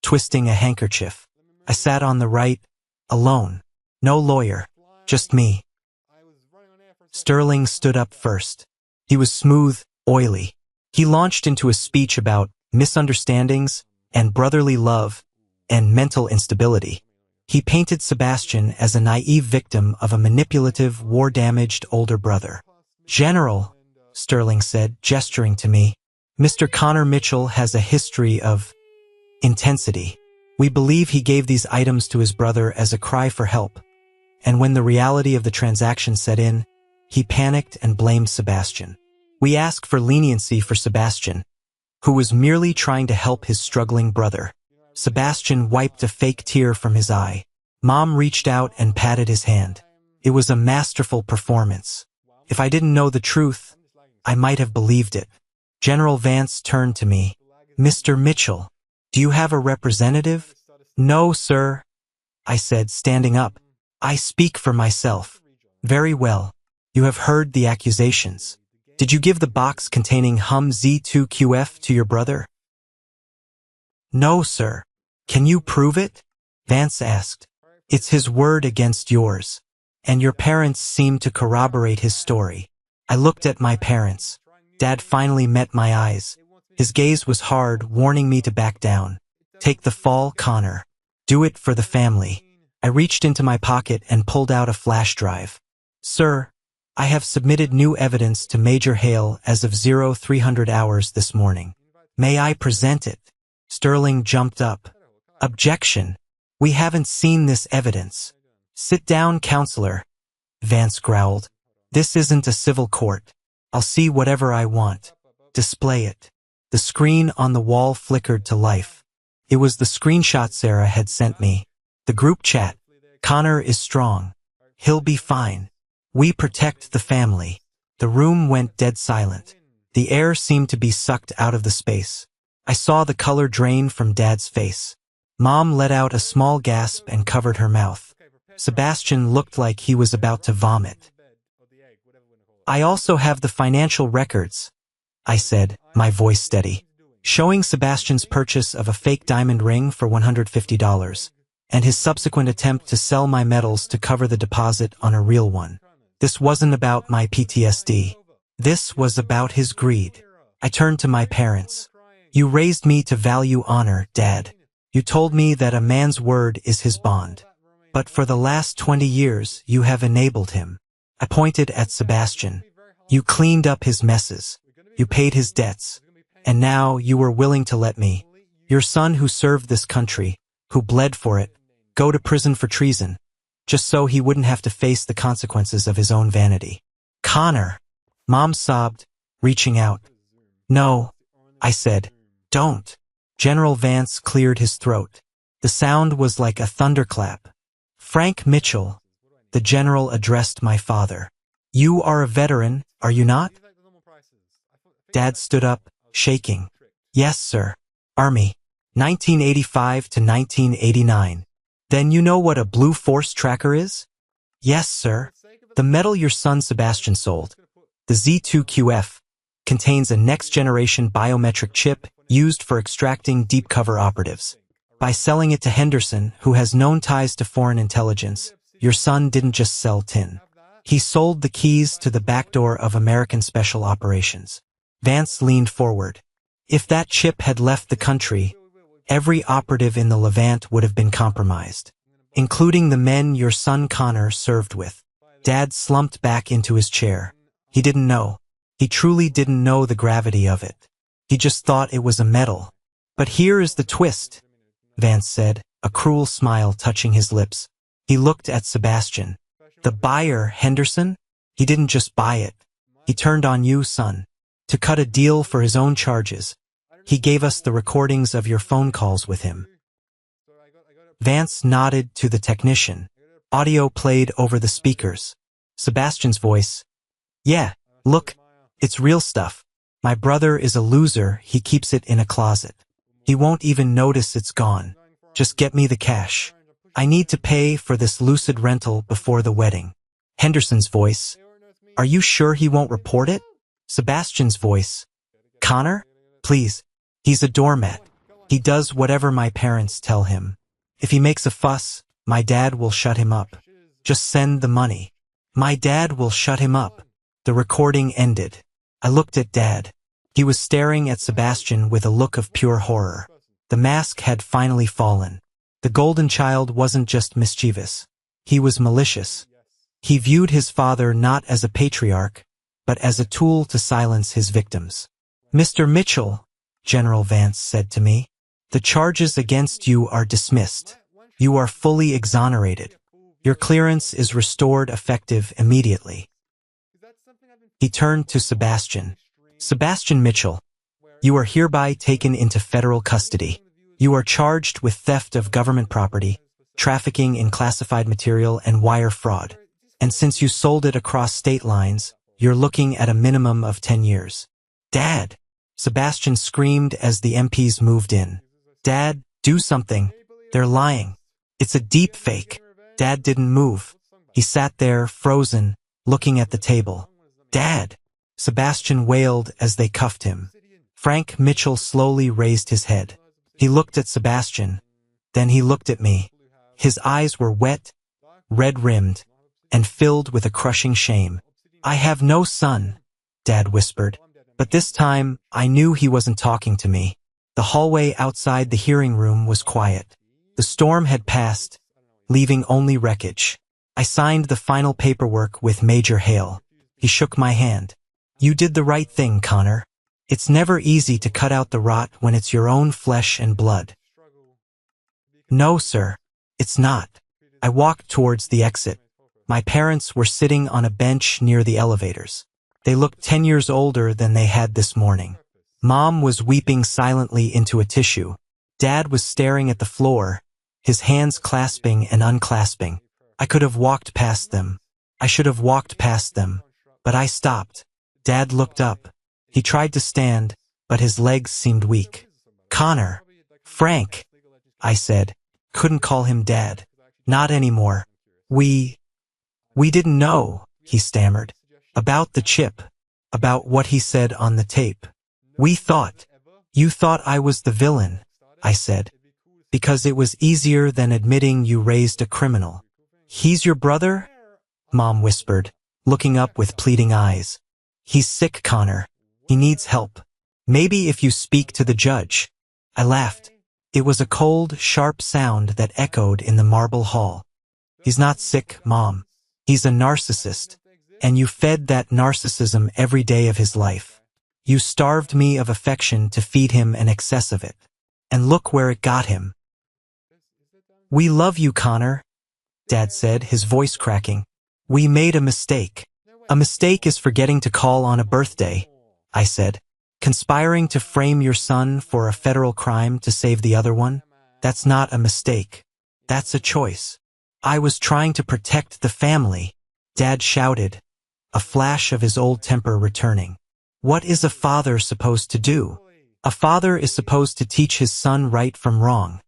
twisting a handkerchief. I sat on the right, alone. No lawyer, just me. Sterling stood up first. He was smooth, oily. He launched into a speech about misunderstandings and brotherly love and mental instability. He painted Sebastian as a naive victim of a manipulative, war-damaged older brother. General, Sterling said, gesturing to me, Mr. Connor Mitchell has a history of intensity. We believe he gave these items to his brother as a cry for help, and when the reality of the transaction set in, he panicked and blamed Sebastian. We ask for leniency for Sebastian, who was merely trying to help his struggling brother. Sebastian wiped a fake tear from his eye. Mom reached out and patted his hand. It was a masterful performance. If I didn't know the truth, I might have believed it. General Vance turned to me. Mr. Mitchell, do you have a representative? No, sir, I said, standing up. I speak for myself. Very well. You have heard the accusations. Did you give the box containing hum Z2QF to your brother? No, sir. Can you prove it? Vance asked. It's his word against yours. And your parents seem to corroborate his story. I looked at my parents. Dad finally met my eyes. His gaze was hard, warning me to back down. Take the fall, Connor. Do it for the family. I reached into my pocket and pulled out a flash drive. Sir, I have submitted new evidence to Major Hale as of 0300 hours this morning. May I present it? Sterling jumped up. Objection. We haven't seen this evidence. Sit down, counselor. Vance growled. This isn't a civil court. I'll see whatever I want. Display it. The screen on the wall flickered to life. It was the screenshot Sarah had sent me. The group chat. Connor is strong. He'll be fine. We protect the family. The room went dead silent. The air seemed to be sucked out of the space. I saw the color drain from Dad's face. Mom let out a small gasp and covered her mouth. Sebastian looked like he was about to vomit. I also have the financial records, I said, my voice steady, showing Sebastian's purchase of a fake diamond ring for $150, and his subsequent attempt to sell my metals to cover the deposit on a real one. This wasn't about my PTSD. This was about his greed. I turned to my parents. You raised me to value honor, Dad. You told me that a man's word is his bond. But for the last 20 years, you have enabled him. I pointed at Sebastian. You cleaned up his messes. You paid his debts. And now you were willing to let me, your son who served this country, who bled for it, go to prison for treason, just so he wouldn't have to face the consequences of his own vanity. Connor, Mom sobbed, reaching out. No, I said, don't. General Vance cleared his throat. The sound was like a thunderclap. Frank Mitchell, the general addressed my father. You are a veteran, are you not? Dad stood up, shaking. Yes, sir. Army. 1985 to 1989. Then you know what a Blue Force tracker is? Yes, sir. The metal your son Sebastian sold, the Z2QF, contains a next-generation biometric chip used for extracting deep cover operatives. By selling it to Henderson, who has known ties to foreign intelligence, your son didn't just sell tin. He sold the keys to the backdoor of American Special Operations. Vance leaned forward. If that chip had left the country, every operative in the Levant would have been compromised, including the men your son Connor served with. Dad slumped back into his chair. He didn't know. He truly didn't know the gravity of it. He just thought it was a medal. But here is the twist, Vance said, a cruel smile touching his lips. He looked at Sebastian. The buyer, Henderson? He didn't just buy it. He turned on you, son, to cut a deal for his own charges. He gave us the recordings of your phone calls with him. Vance nodded to the technician. Audio played over the speakers. Sebastian's voice. Yeah, look, it's real stuff. My brother is a loser, he keeps it in a closet. He won't even notice it's gone. Just get me the cash. I need to pay for this lucid rental before the wedding. Henderson's voice. Are you sure he won't report it? Sebastian's voice. Connor? Please. He's a doormat. He does whatever my parents tell him. If he makes a fuss, my dad will shut him up. Just send the money. My dad will shut him up. The recording ended. I looked at Dad. He was staring at Sebastian with a look of pure horror. The mask had finally fallen. The golden child wasn't just mischievous. He was malicious. He viewed his father not as a patriarch, but as a tool to silence his victims. Mr. Mitchell, General Vance said to me, the charges against you are dismissed. You are fully exonerated. Your clearance is restored effective immediately. He turned to Sebastian. Sebastian Mitchell, you are hereby taken into federal custody. You are charged with theft of government property, trafficking in classified material, and wire fraud. And since you sold it across state lines, you're looking at a minimum of 10 years. Dad! Sebastian screamed as the MPs moved in. Dad, do something. They're lying. It's a deep fake. Dad didn't move. He sat there, frozen, looking at the table. Dad! Sebastian wailed as they cuffed him. Frank Mitchell slowly raised his head. He looked at Sebastian. Then he looked at me. His eyes were wet, red-rimmed, and filled with a crushing shame. "I have no son," Dad whispered. But this time, I knew he wasn't talking to me. The hallway outside the hearing room was quiet. The storm had passed, leaving only wreckage. I signed the final paperwork with Major Hale. He shook my hand. "You did the right thing, Connor. It's never easy to cut out the rot when it's your own flesh and blood." "No, sir, it's not." I walked towards the exit. My parents were sitting on a bench near the elevators. They looked 10 years older than they had this morning. Mom was weeping silently into a tissue. Dad was staring at the floor, his hands clasping and unclasping. I could have walked past them. I should have walked past them. But I stopped. Dad looked up. He tried to stand, but his legs seemed weak. "Connor." "Frank," I said. Couldn't call him Dad. "Not anymore. We didn't know," he stammered. "About the chip. About what he said on the tape. We thought." "You thought I was the villain," I said. "Because it was easier than admitting you raised a criminal." "He's your brother?" Mom whispered, looking up with pleading eyes. "He's sick, Connor. He needs help. Maybe if you speak to the judge." I laughed. It was a cold, sharp sound that echoed in the marble hall. "He's not sick, Mom. He's a narcissist. And you fed that narcissism every day of his life. You starved me of affection to feed him an excess of it. And look where it got him." "We love you, Connor," Dad said, his voice cracking. "We made a mistake." "A mistake is forgetting to call on a birthday," I said. "Conspiring to frame your son for a federal crime to save the other one? That's not a mistake. That's a choice." "I was trying to protect the family," Dad shouted, a flash of his old temper returning. "What is a father supposed to do?" "A father is supposed to teach his son right from wrong,"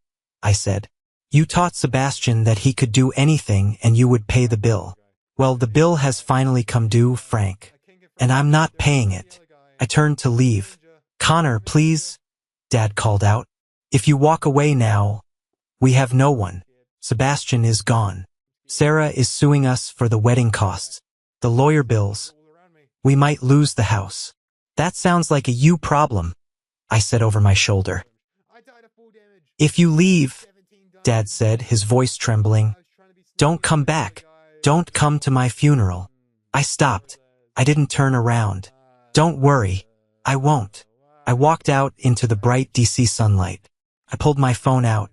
I said. "You taught Sebastian that he could do anything and you would pay the bill. Well, the bill has finally come due, Frank. And I'm not paying it." I turned to leave. "Connor, please," Dad called out. "If you walk away now, we have no one. Sebastian is gone. Sarah is suing us for the wedding costs, the lawyer bills. We might lose the house." "That sounds like a you problem," I said over my shoulder. "If you leave," Dad said, his voice trembling, "don't come back. Don't come to my funeral." I stopped. I didn't turn around. "Don't worry. I won't." I walked out into the bright DC sunlight. I pulled my phone out.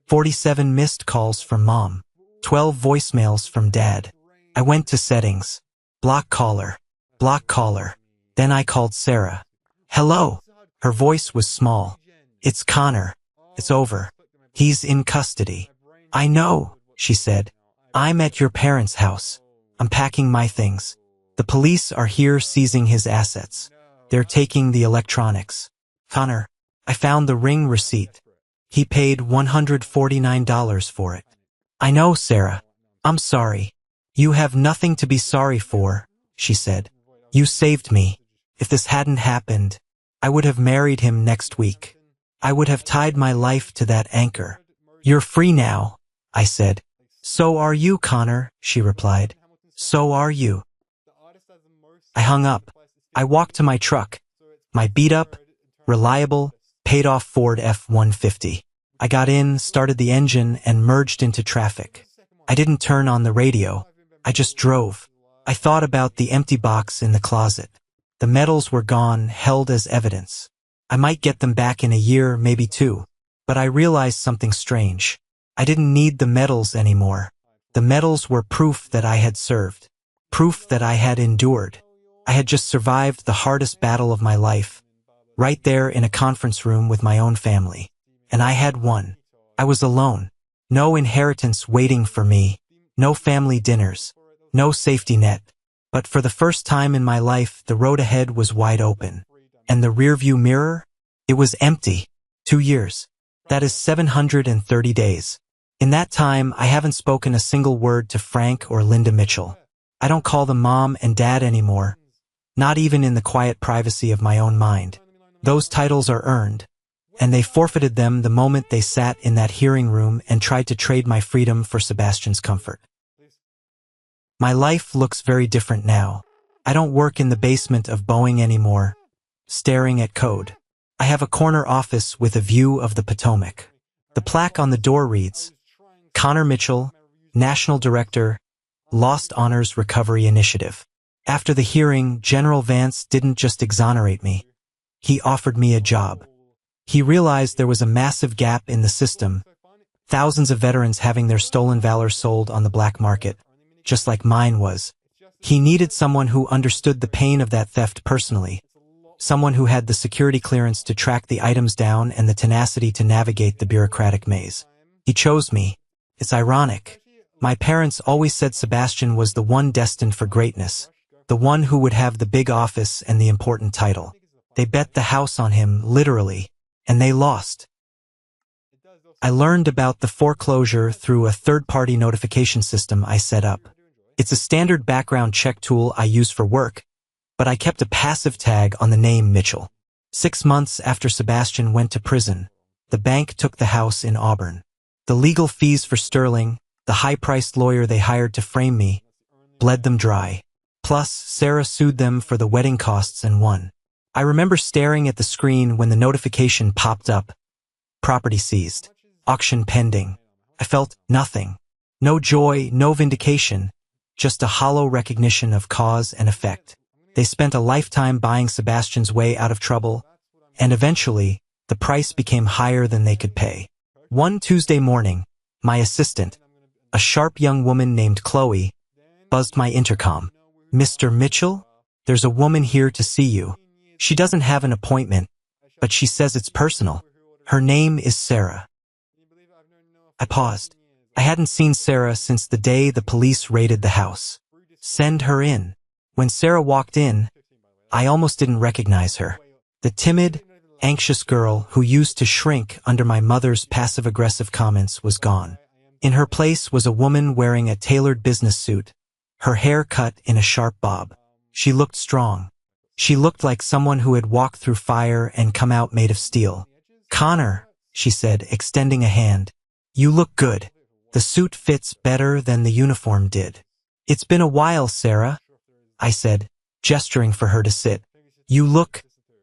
47 missed calls from Mom. 12 voicemails from Dad. I went to settings. Block caller. Block caller. Then I called Sarah. "Hello." Her voice was small. "It's Connor. It's over. He's in custody." "I know," she said. "I'm at your parents' house. I'm packing my things. The police are here seizing his assets. They're taking the electronics." "Connor, I found the ring receipt. He paid $149 for it." "I know, Sarah. I'm sorry." "You have nothing to be sorry for," she said. "You saved me. If this hadn't happened, I would have married him next week. I would have tied my life to that anchor." "You're free now," I said. "So are you, Connor," she replied. "So are you." I hung up. I walked to my truck. My beat-up, reliable, paid-off Ford F-150. I got in, started the engine, and merged into traffic. I didn't turn on the radio. I just drove. I thought about the empty box in the closet. The medals were gone, held as evidence. I might get them back in a year, maybe two. But I realized something strange. I didn't need the medals anymore. The medals were proof that I had served. Proof that I had endured. I had just survived the hardest battle of my life. Right there in a conference room with my own family. And I had won. I was alone. No inheritance waiting for me. No family dinners. No safety net. But for the first time in my life, the road ahead was wide open. And the rearview mirror? It was empty. 2 years. That is 730 days. In that time, I haven't spoken a single word to Frank or Linda Mitchell. I don't call them Mom and Dad anymore. not even in the quiet privacy of my own mind. Those titles are earned, and they forfeited them the moment they sat in that hearing room and tried to trade my freedom for Sebastian's comfort. My life looks very different now. I don't work in the basement of Boeing anymore, staring at code. I have a corner office with a view of the Potomac. The plaque on the door reads, Connor Mitchell, National Director, Lost Honors Recovery Initiative. After the hearing, General Vance didn't just exonerate me. He offered me a job. He realized there was a massive gap in the system, thousands of veterans having their stolen valor sold on the black market, just like mine was. He needed someone who understood the pain of that theft personally, someone who had the security clearance to track the items down and the tenacity to navigate the bureaucratic maze. He chose me. It's ironic. My parents always said Sebastian was the one destined for greatness, the one who would have the big office and the important title. They bet the house on him, literally, and they lost. I learned about the foreclosure through a third-party notification system I set up. It's a standard background check tool I use for work, but I kept a passive tag on the name Mitchell. 6 months after Sebastian went to prison, the bank took the house in Auburn. The legal fees for Sterling, the high-priced lawyer they hired to frame me, bled them dry. Plus, Sarah sued them for the wedding costs and won. I remember staring at the screen when the notification popped up. Property seized. Auction pending. I felt nothing. No joy, no vindication. Just a hollow recognition of cause and effect. They spent a lifetime buying Sebastian's way out of trouble, and eventually, the price became higher than they could pay. One Tuesday morning, my assistant, a sharp young woman named Chloe, buzzed my intercom. Mr. Mitchell, there's a woman here to see you. She doesn't have an appointment, but she says it's personal. Her name is Sarah. I paused. I hadn't seen Sarah since the day the police raided the house. Send her in. When Sarah walked in, I almost didn't recognize her. The timid, anxious girl who used to shrink under my mother's passive-aggressive comments was gone. In her place was a woman wearing a tailored business suit, her hair cut in a sharp bob. She looked strong. She looked like someone who had walked through fire and come out made of steel. Connor, she said, extending a hand. You look good. The suit fits better than the uniform did. It's been a while, Sarah, I said, gesturing for her to sit. You look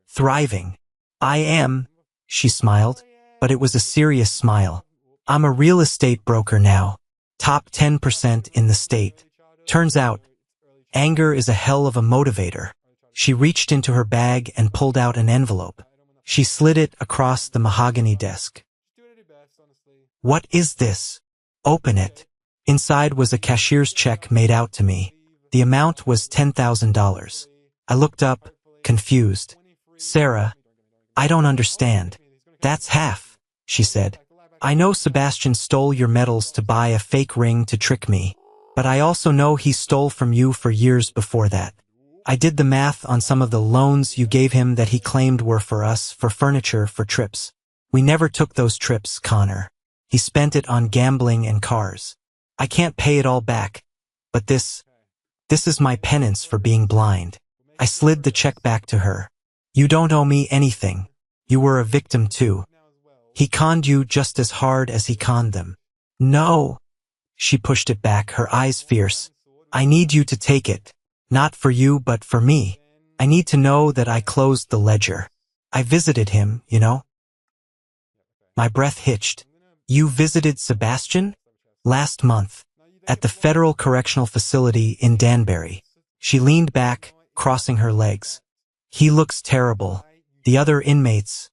thriving. I am, she smiled, but it was a serious smile. I'm a real estate broker now, top 10% in the state. Turns out, anger is a hell of a motivator. She reached into her bag and pulled out an envelope. She slid it across the mahogany desk. What is this? Open it. Inside was a cashier's check made out to me. The amount was $10,000. I looked up, confused. Sarah, I don't understand. That's half, she said. I know Sebastian stole your medals to buy a fake ring to trick me, but I also know he stole from you for years before that. I did the math on some of the loans you gave him that he claimed were for us, for furniture, for trips. We never took those trips, Connor. He spent it on gambling and cars. I can't pay it all back, but this is my penance for being blind. I slid the check back to her. You don't owe me anything. You were a victim too. He conned you just as hard as he conned them. No. She pushed it back, her eyes fierce. I need you to take it. Not for you, but for me. I need to know that I closed the ledger. I visited him, you know. My breath hitched. You visited Sebastian? Last month. At the Federal Correctional Facility in Danbury. She leaned back, crossing her legs. He looks terrible. The other inmates,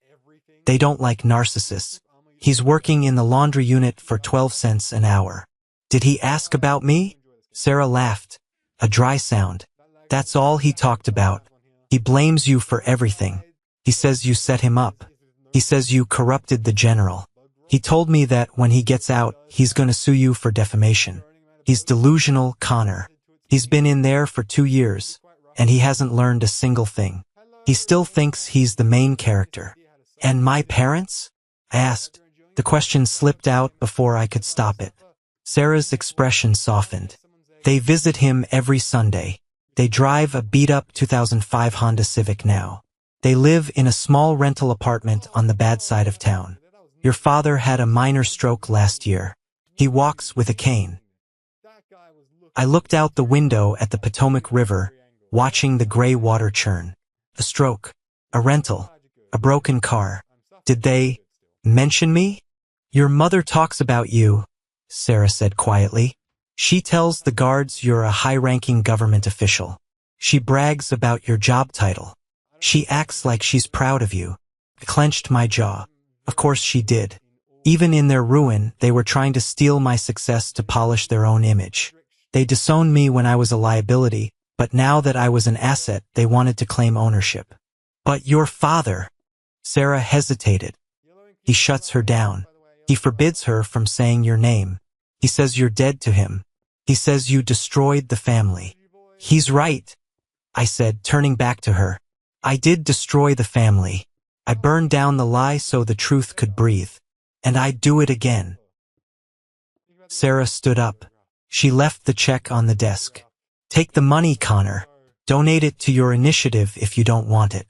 they don't like narcissists. He's working in the laundry unit for 12 cents an hour. Did he ask about me? Sarah laughed. A dry sound. That's all he talked about. He blames you for everything. He says you set him up. He says you corrupted the general. He told me that when he gets out, he's gonna sue you for defamation. He's delusional, Connor. He's been in there for 2 years, and he hasn't learned a single thing. He still thinks he's the main character. And my parents? I asked. The question slipped out before I could stop it. Sarah's expression softened. They visit him every Sunday. They drive a beat-up 2005 Honda Civic now. They live in a small rental apartment on the bad side of town. Your father had a minor stroke last year. He walks with a cane. I looked out the window at the Potomac River, watching the gray water churn. A stroke. A rental. A broken car. Did they mention me? Your mother talks about you, Sarah said quietly. She tells the guards you're a high-ranking government official. She brags about your job title. She acts like she's proud of you. I clenched my jaw. Of course she did. Even in their ruin, they were trying to steal my success to polish their own image. They disowned me when I was a liability, but now that I was an asset, they wanted to claim ownership. But your father... Sarah hesitated. He shuts her down. He forbids her from saying your name. He says you're dead to him. He says you destroyed the family. He's right, I said, turning back to her. I did destroy the family. I burned down the lie so the truth could breathe. And I'd do it again. Sarah stood up. She left the check on the desk. Take the money, Connor. Donate it to your initiative if you don't want it.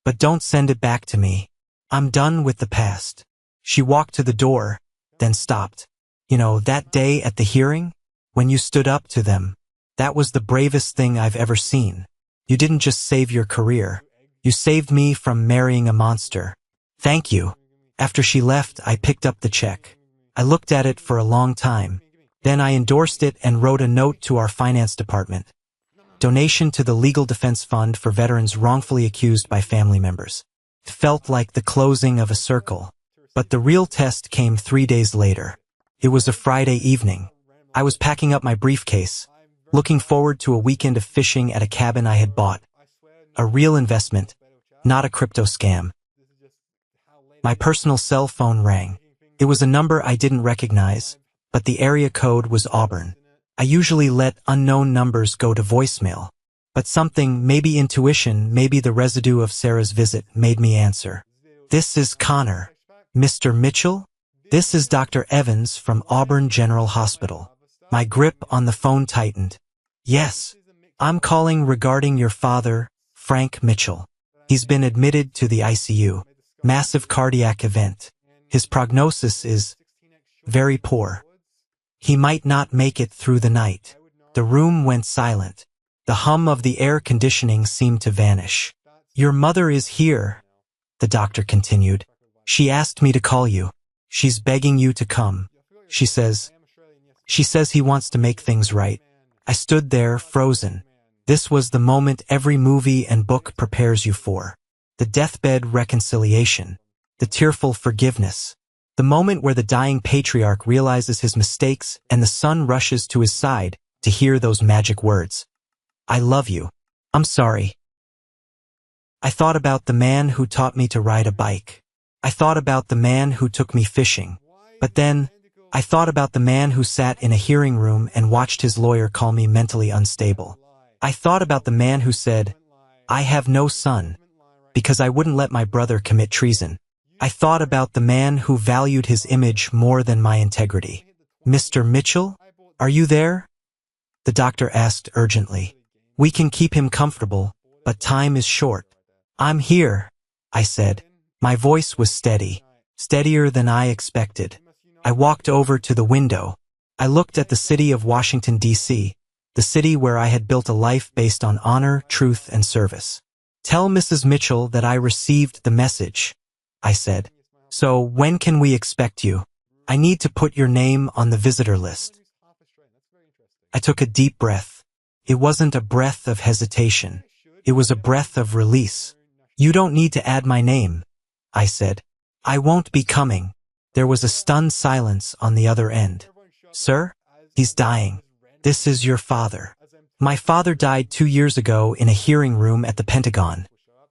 But don't send it back to me. I'm done with the past. She walked to the door, then stopped. You know, that day at the hearing, when you stood up to them, that was the bravest thing I've ever seen. You didn't just save your career. You saved me from marrying a monster. Thank you. After she left, I picked up the check. I looked at it for a long time. Then I endorsed it and wrote a note to our finance department. Donation to the Legal Defense Fund for veterans wrongfully accused by family members. It felt like the closing of a circle. But the real test came 3 days later. It was a Friday evening. I was packing up my briefcase, looking forward to a weekend of fishing at a cabin I had bought. A real investment, not a crypto scam. My personal cell phone rang. It was a number I didn't recognize, but the area code was Auburn. I usually let unknown numbers go to voicemail, but something, maybe intuition, maybe the residue of Sarah's visit, made me answer. This is Connor. Mr. Mitchell? This is Dr. Evans from Auburn General Hospital. My grip on the phone tightened. Yes, I'm calling regarding your father, Frank Mitchell. He's been admitted to the ICU. Massive cardiac event. His prognosis is very poor. He might not make it through the night. The room went silent. The hum of the air conditioning seemed to vanish. Your mother is here, the doctor continued. She asked me to call you. She's begging you to come. She says he wants to make things right. I stood there, frozen. This was the moment every movie and book prepares you for. The deathbed reconciliation. The tearful forgiveness. The moment where the dying patriarch realizes his mistakes and the son rushes to his side to hear those magic words. I love you. I'm sorry. I thought about the man who taught me to ride a bike. I thought about the man who took me fishing. But then, I thought about the man who sat in a hearing room and watched his lawyer call me mentally unstable. I thought about the man who said, I have no son, because I wouldn't let my brother commit treason. I thought about the man who valued his image more than my integrity. Mr. Mitchell, are you there? The doctor asked urgently. We can keep him comfortable, but time is short. I'm here, I said. My voice was steady, steadier than I expected. I walked over to the window. I looked at the city of Washington, D.C., the city where I had built a life based on honor, truth, and service. Tell Mrs. Mitchell that I received the message, I said. So when can we expect you? I need to put your name on the visitor list. I took a deep breath. It wasn't a breath of hesitation. It was a breath of release. You don't need to add my name, I said. I won't be coming. There was a stunned silence on the other end. Sir? He's dying. This is your father. My father died 2 years ago in a hearing room at the Pentagon,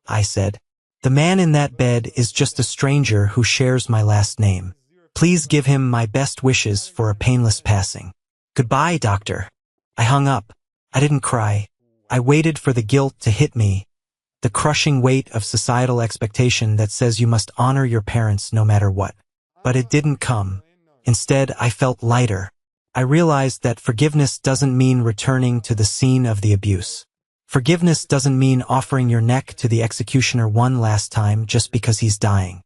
I said. The man in that bed is just a stranger who shares my last name. Please give him my best wishes for a painless passing. Goodbye, doctor. I hung up. I didn't cry. I waited for the guilt to hit me, the crushing weight of societal expectation that says you must honor your parents no matter what. But it didn't come. Instead, I felt lighter. I realized that forgiveness doesn't mean returning to the scene of the abuse. Forgiveness doesn't mean offering your neck to the executioner one last time just because he's dying.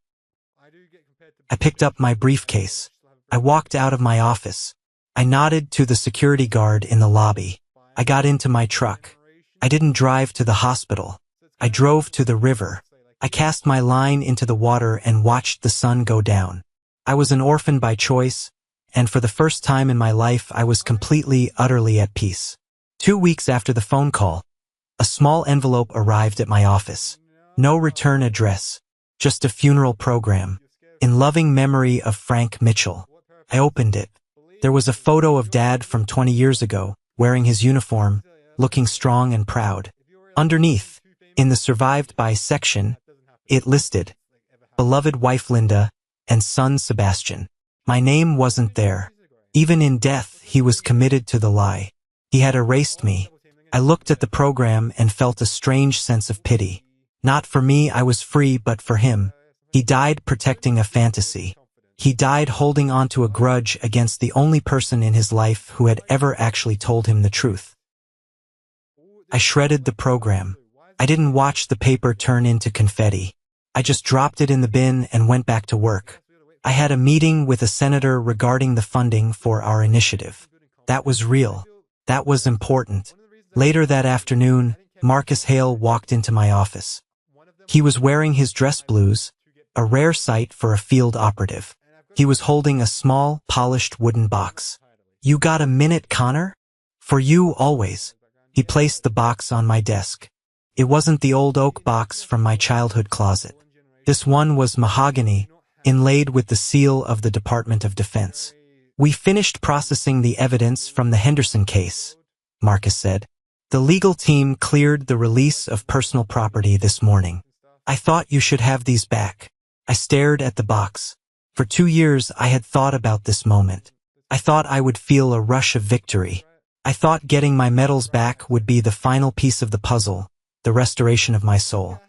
I picked up my briefcase. I walked out of my office. I nodded to the security guard in the lobby. I got into my truck. I didn't drive to the hospital. I drove to the river. I cast my line into the water and watched the sun go down. I was an orphan by choice, and for the first time in my life I was completely, utterly at peace. 2 weeks after the phone call, a small envelope arrived at my office. No return address, just a funeral program. In loving memory of Frank Mitchell. I opened it. There was a photo of Dad from 20 years ago, wearing his uniform, looking strong and proud. Underneath, in the survived by section, it listed, beloved wife Linda and son Sebastian. My name wasn't there. Even in death, he was committed to the lie. He had erased me. I looked at the program and felt a strange sense of pity. Not for me, I was free, but for him. He died protecting a fantasy. He died holding on to a grudge against the only person in his life who had ever actually told him the truth. I shredded the program. I didn't watch the paper turn into confetti. I just dropped it in the bin and went back to work. I had a meeting with a senator regarding the funding for our initiative. That was real. That was important. Later that afternoon, Marcus Hale walked into my office. He was wearing his dress blues, a rare sight for a field operative. He was holding a small, polished wooden box. "You got a minute, Connor?" "For you, always." He placed the box on my desk. It wasn't the old oak box from my childhood closet. This one was mahogany, inlaid with the seal of the Department of Defense. "We finished processing the evidence from the Henderson case," Marcus said. "The legal team cleared the release of personal property this morning. I thought you should have these back." I stared at the box. For 2 years I had thought about this moment. I thought I would feel a rush of victory. I thought getting my medals back would be the final piece of the puzzle, the restoration of my soul.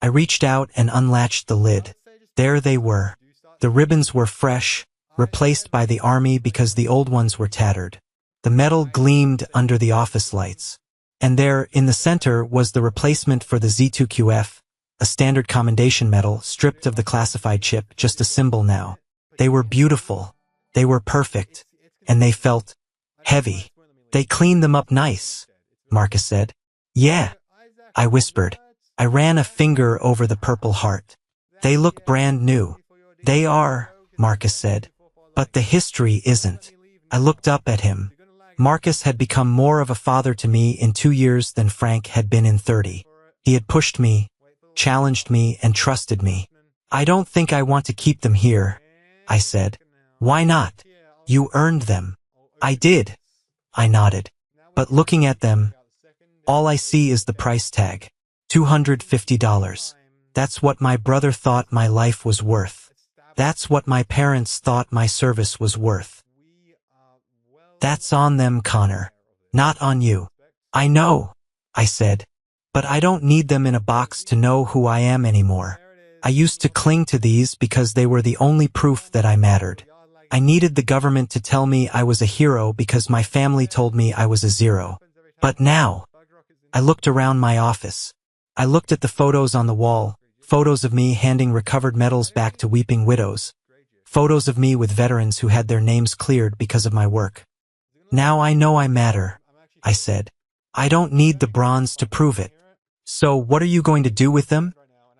I reached out and unlatched the lid. There they were. The ribbons were fresh, replaced by the army because the old ones were tattered. The metal gleamed under the office lights. And there, in the center, was the replacement for the Z2QF, a standard commendation medal stripped of the classified chip, just a symbol now. They were beautiful. They were perfect. And they felt heavy. "They cleaned them up nice," Marcus said. "Yeah," I whispered. I ran a finger over the purple heart. "They look brand new." "They are," Marcus said. "But the history isn't." I looked up at him. Marcus had become more of a father to me in 2 years than Frank had been in 30. He had pushed me, challenged me, and trusted me. "I don't think I want to keep them here," I said. "Why not?" "You earned them." "I did," I nodded. "But looking at them, all I see is the price tag. $250. That's what my brother thought my life was worth. That's what my parents thought my service was worth." "That's on them, Connor. Not on you." "I know," I said. "But I don't need them in a box to know who I am anymore. I used to cling to these because they were the only proof that I mattered. I needed the government to tell me I was a hero because my family told me I was a zero. But now," I looked around my office. I looked at the photos on the wall, photos of me handing recovered medals back to weeping widows, photos of me with veterans who had their names cleared because of my work. "Now I know I matter," I said. "I don't need the bronze to prove it." "So what are you going to do with them?"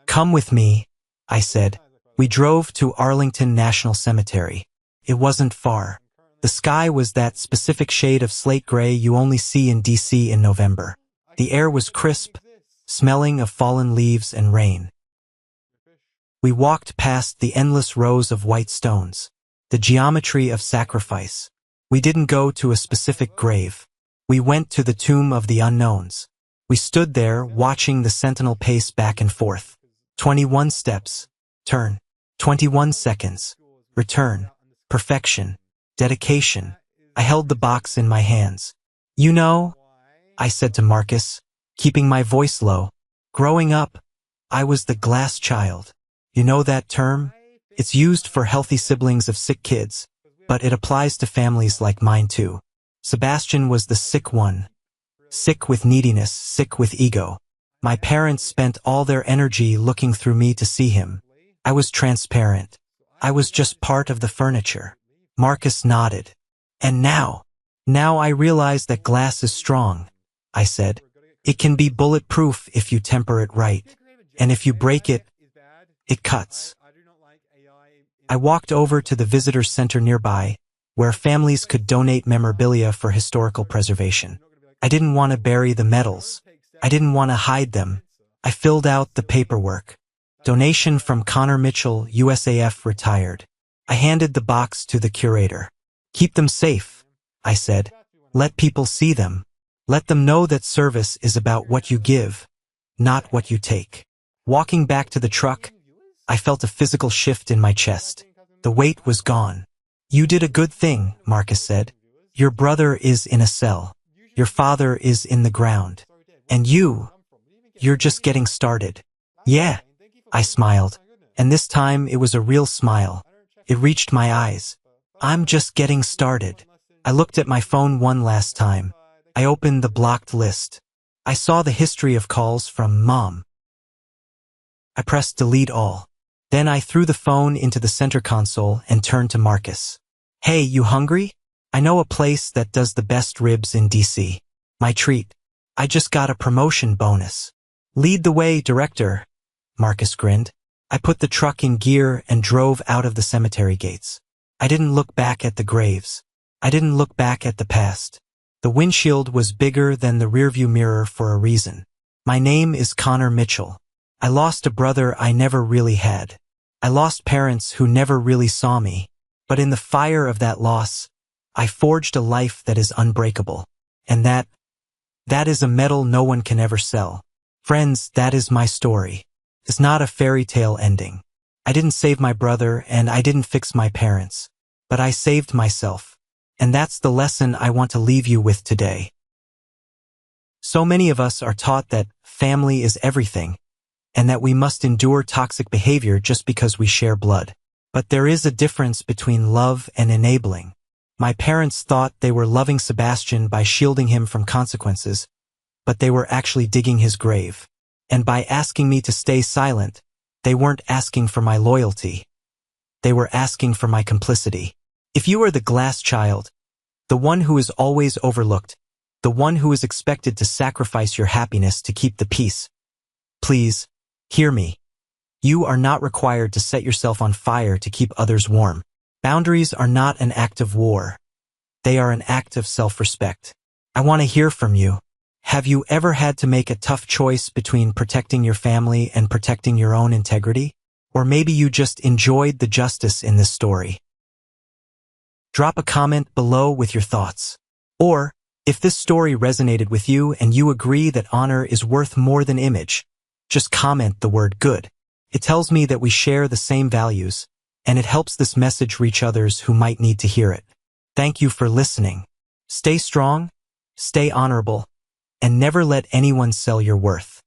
"Come with me," I said. We drove to Arlington National Cemetery. It wasn't far. The sky was that specific shade of slate gray you only see in DC in November. The air was crisp, smelling of fallen leaves and rain. We walked past the endless rows of white stones, the geometry of sacrifice. We didn't go to a specific grave. We went to the tomb of the unknowns. We stood there watching the sentinel pace back and forth. 21 steps. Turn. 21 seconds. Return. Perfection. Dedication. I held the box in my hands. "You know," I said to Marcus, keeping my voice low, "growing up, I was the glass child. You know that term? It's used for healthy siblings of sick kids, but it applies to families like mine too. Sebastian was the sick one. sick with neediness, sick with ego. My parents spent all their energy looking through me to see him. I was transparent. I was just part of the furniture. Marcus nodded. And now I realize that glass is strong, I said. It can be bulletproof if you temper it right. And if you break it, it cuts. I walked over to the visitor center nearby, where families could donate memorabilia for historical preservation. I didn't want to bury the medals. I didn't want to hide them. I filled out the paperwork. Donation from Connor Mitchell, USAF, retired. I handed the box to the curator. Keep them safe, I said. Let people see them. Let them know that service is about what you give, not what you take. Walking back to the truck, I felt a physical shift in my chest. The weight was gone. You did a good thing, Marcus said. Your brother is in a cell. Your father is in the ground. And you're just getting started. Yeah, I smiled. And this time it was a real smile. It reached my eyes. I'm just getting started. I looked at my phone one last time. I opened the blocked list. I saw the history of calls from Mom. I pressed delete all. Then I threw the phone into the center console and turned to Marcus. Hey, you hungry? I know a place that does the best ribs in DC. My treat. I just got a promotion bonus. Lead the way, director. Marcus grinned. I put the truck in gear and drove out of the cemetery gates. I didn't look back at the graves. I didn't look back at the past. The windshield was bigger than the rearview mirror for a reason. My name is Connor Mitchell. I lost a brother I never really had. I lost parents who never really saw me. But in the fire of that loss, I forged a life that is unbreakable. And that is a medal no one can ever sell. Friends, that is my story. It's not a fairy tale ending. I didn't save my brother and I didn't fix my parents. But I saved myself. And that's the lesson I want to leave you with today. So many of us are taught that family is everything, and that we must endure toxic behavior just because we share blood. But there is a difference between love and enabling. My parents thought they were loving Sebastian by shielding him from consequences, but they were actually digging his grave. And by asking me to stay silent, they weren't asking for my loyalty. They were asking for my complicity. If you are the glass child, the one who is always overlooked, the one who is expected to sacrifice your happiness to keep the peace, please, hear me. You are not required to set yourself on fire to keep others warm. Boundaries are not an act of war. They are an act of self-respect. I want to hear from you. Have you ever had to make a tough choice between protecting your family and protecting your own integrity? Or maybe you just enjoyed the justice in this story. Drop a comment below with your thoughts. Or, if this story resonated with you and you agree that honor is worth more than image, just comment the word good. It tells me that we share the same values, and it helps this message reach others who might need to hear it. Thank you for listening. Stay strong, stay honorable, and never let anyone sell your worth.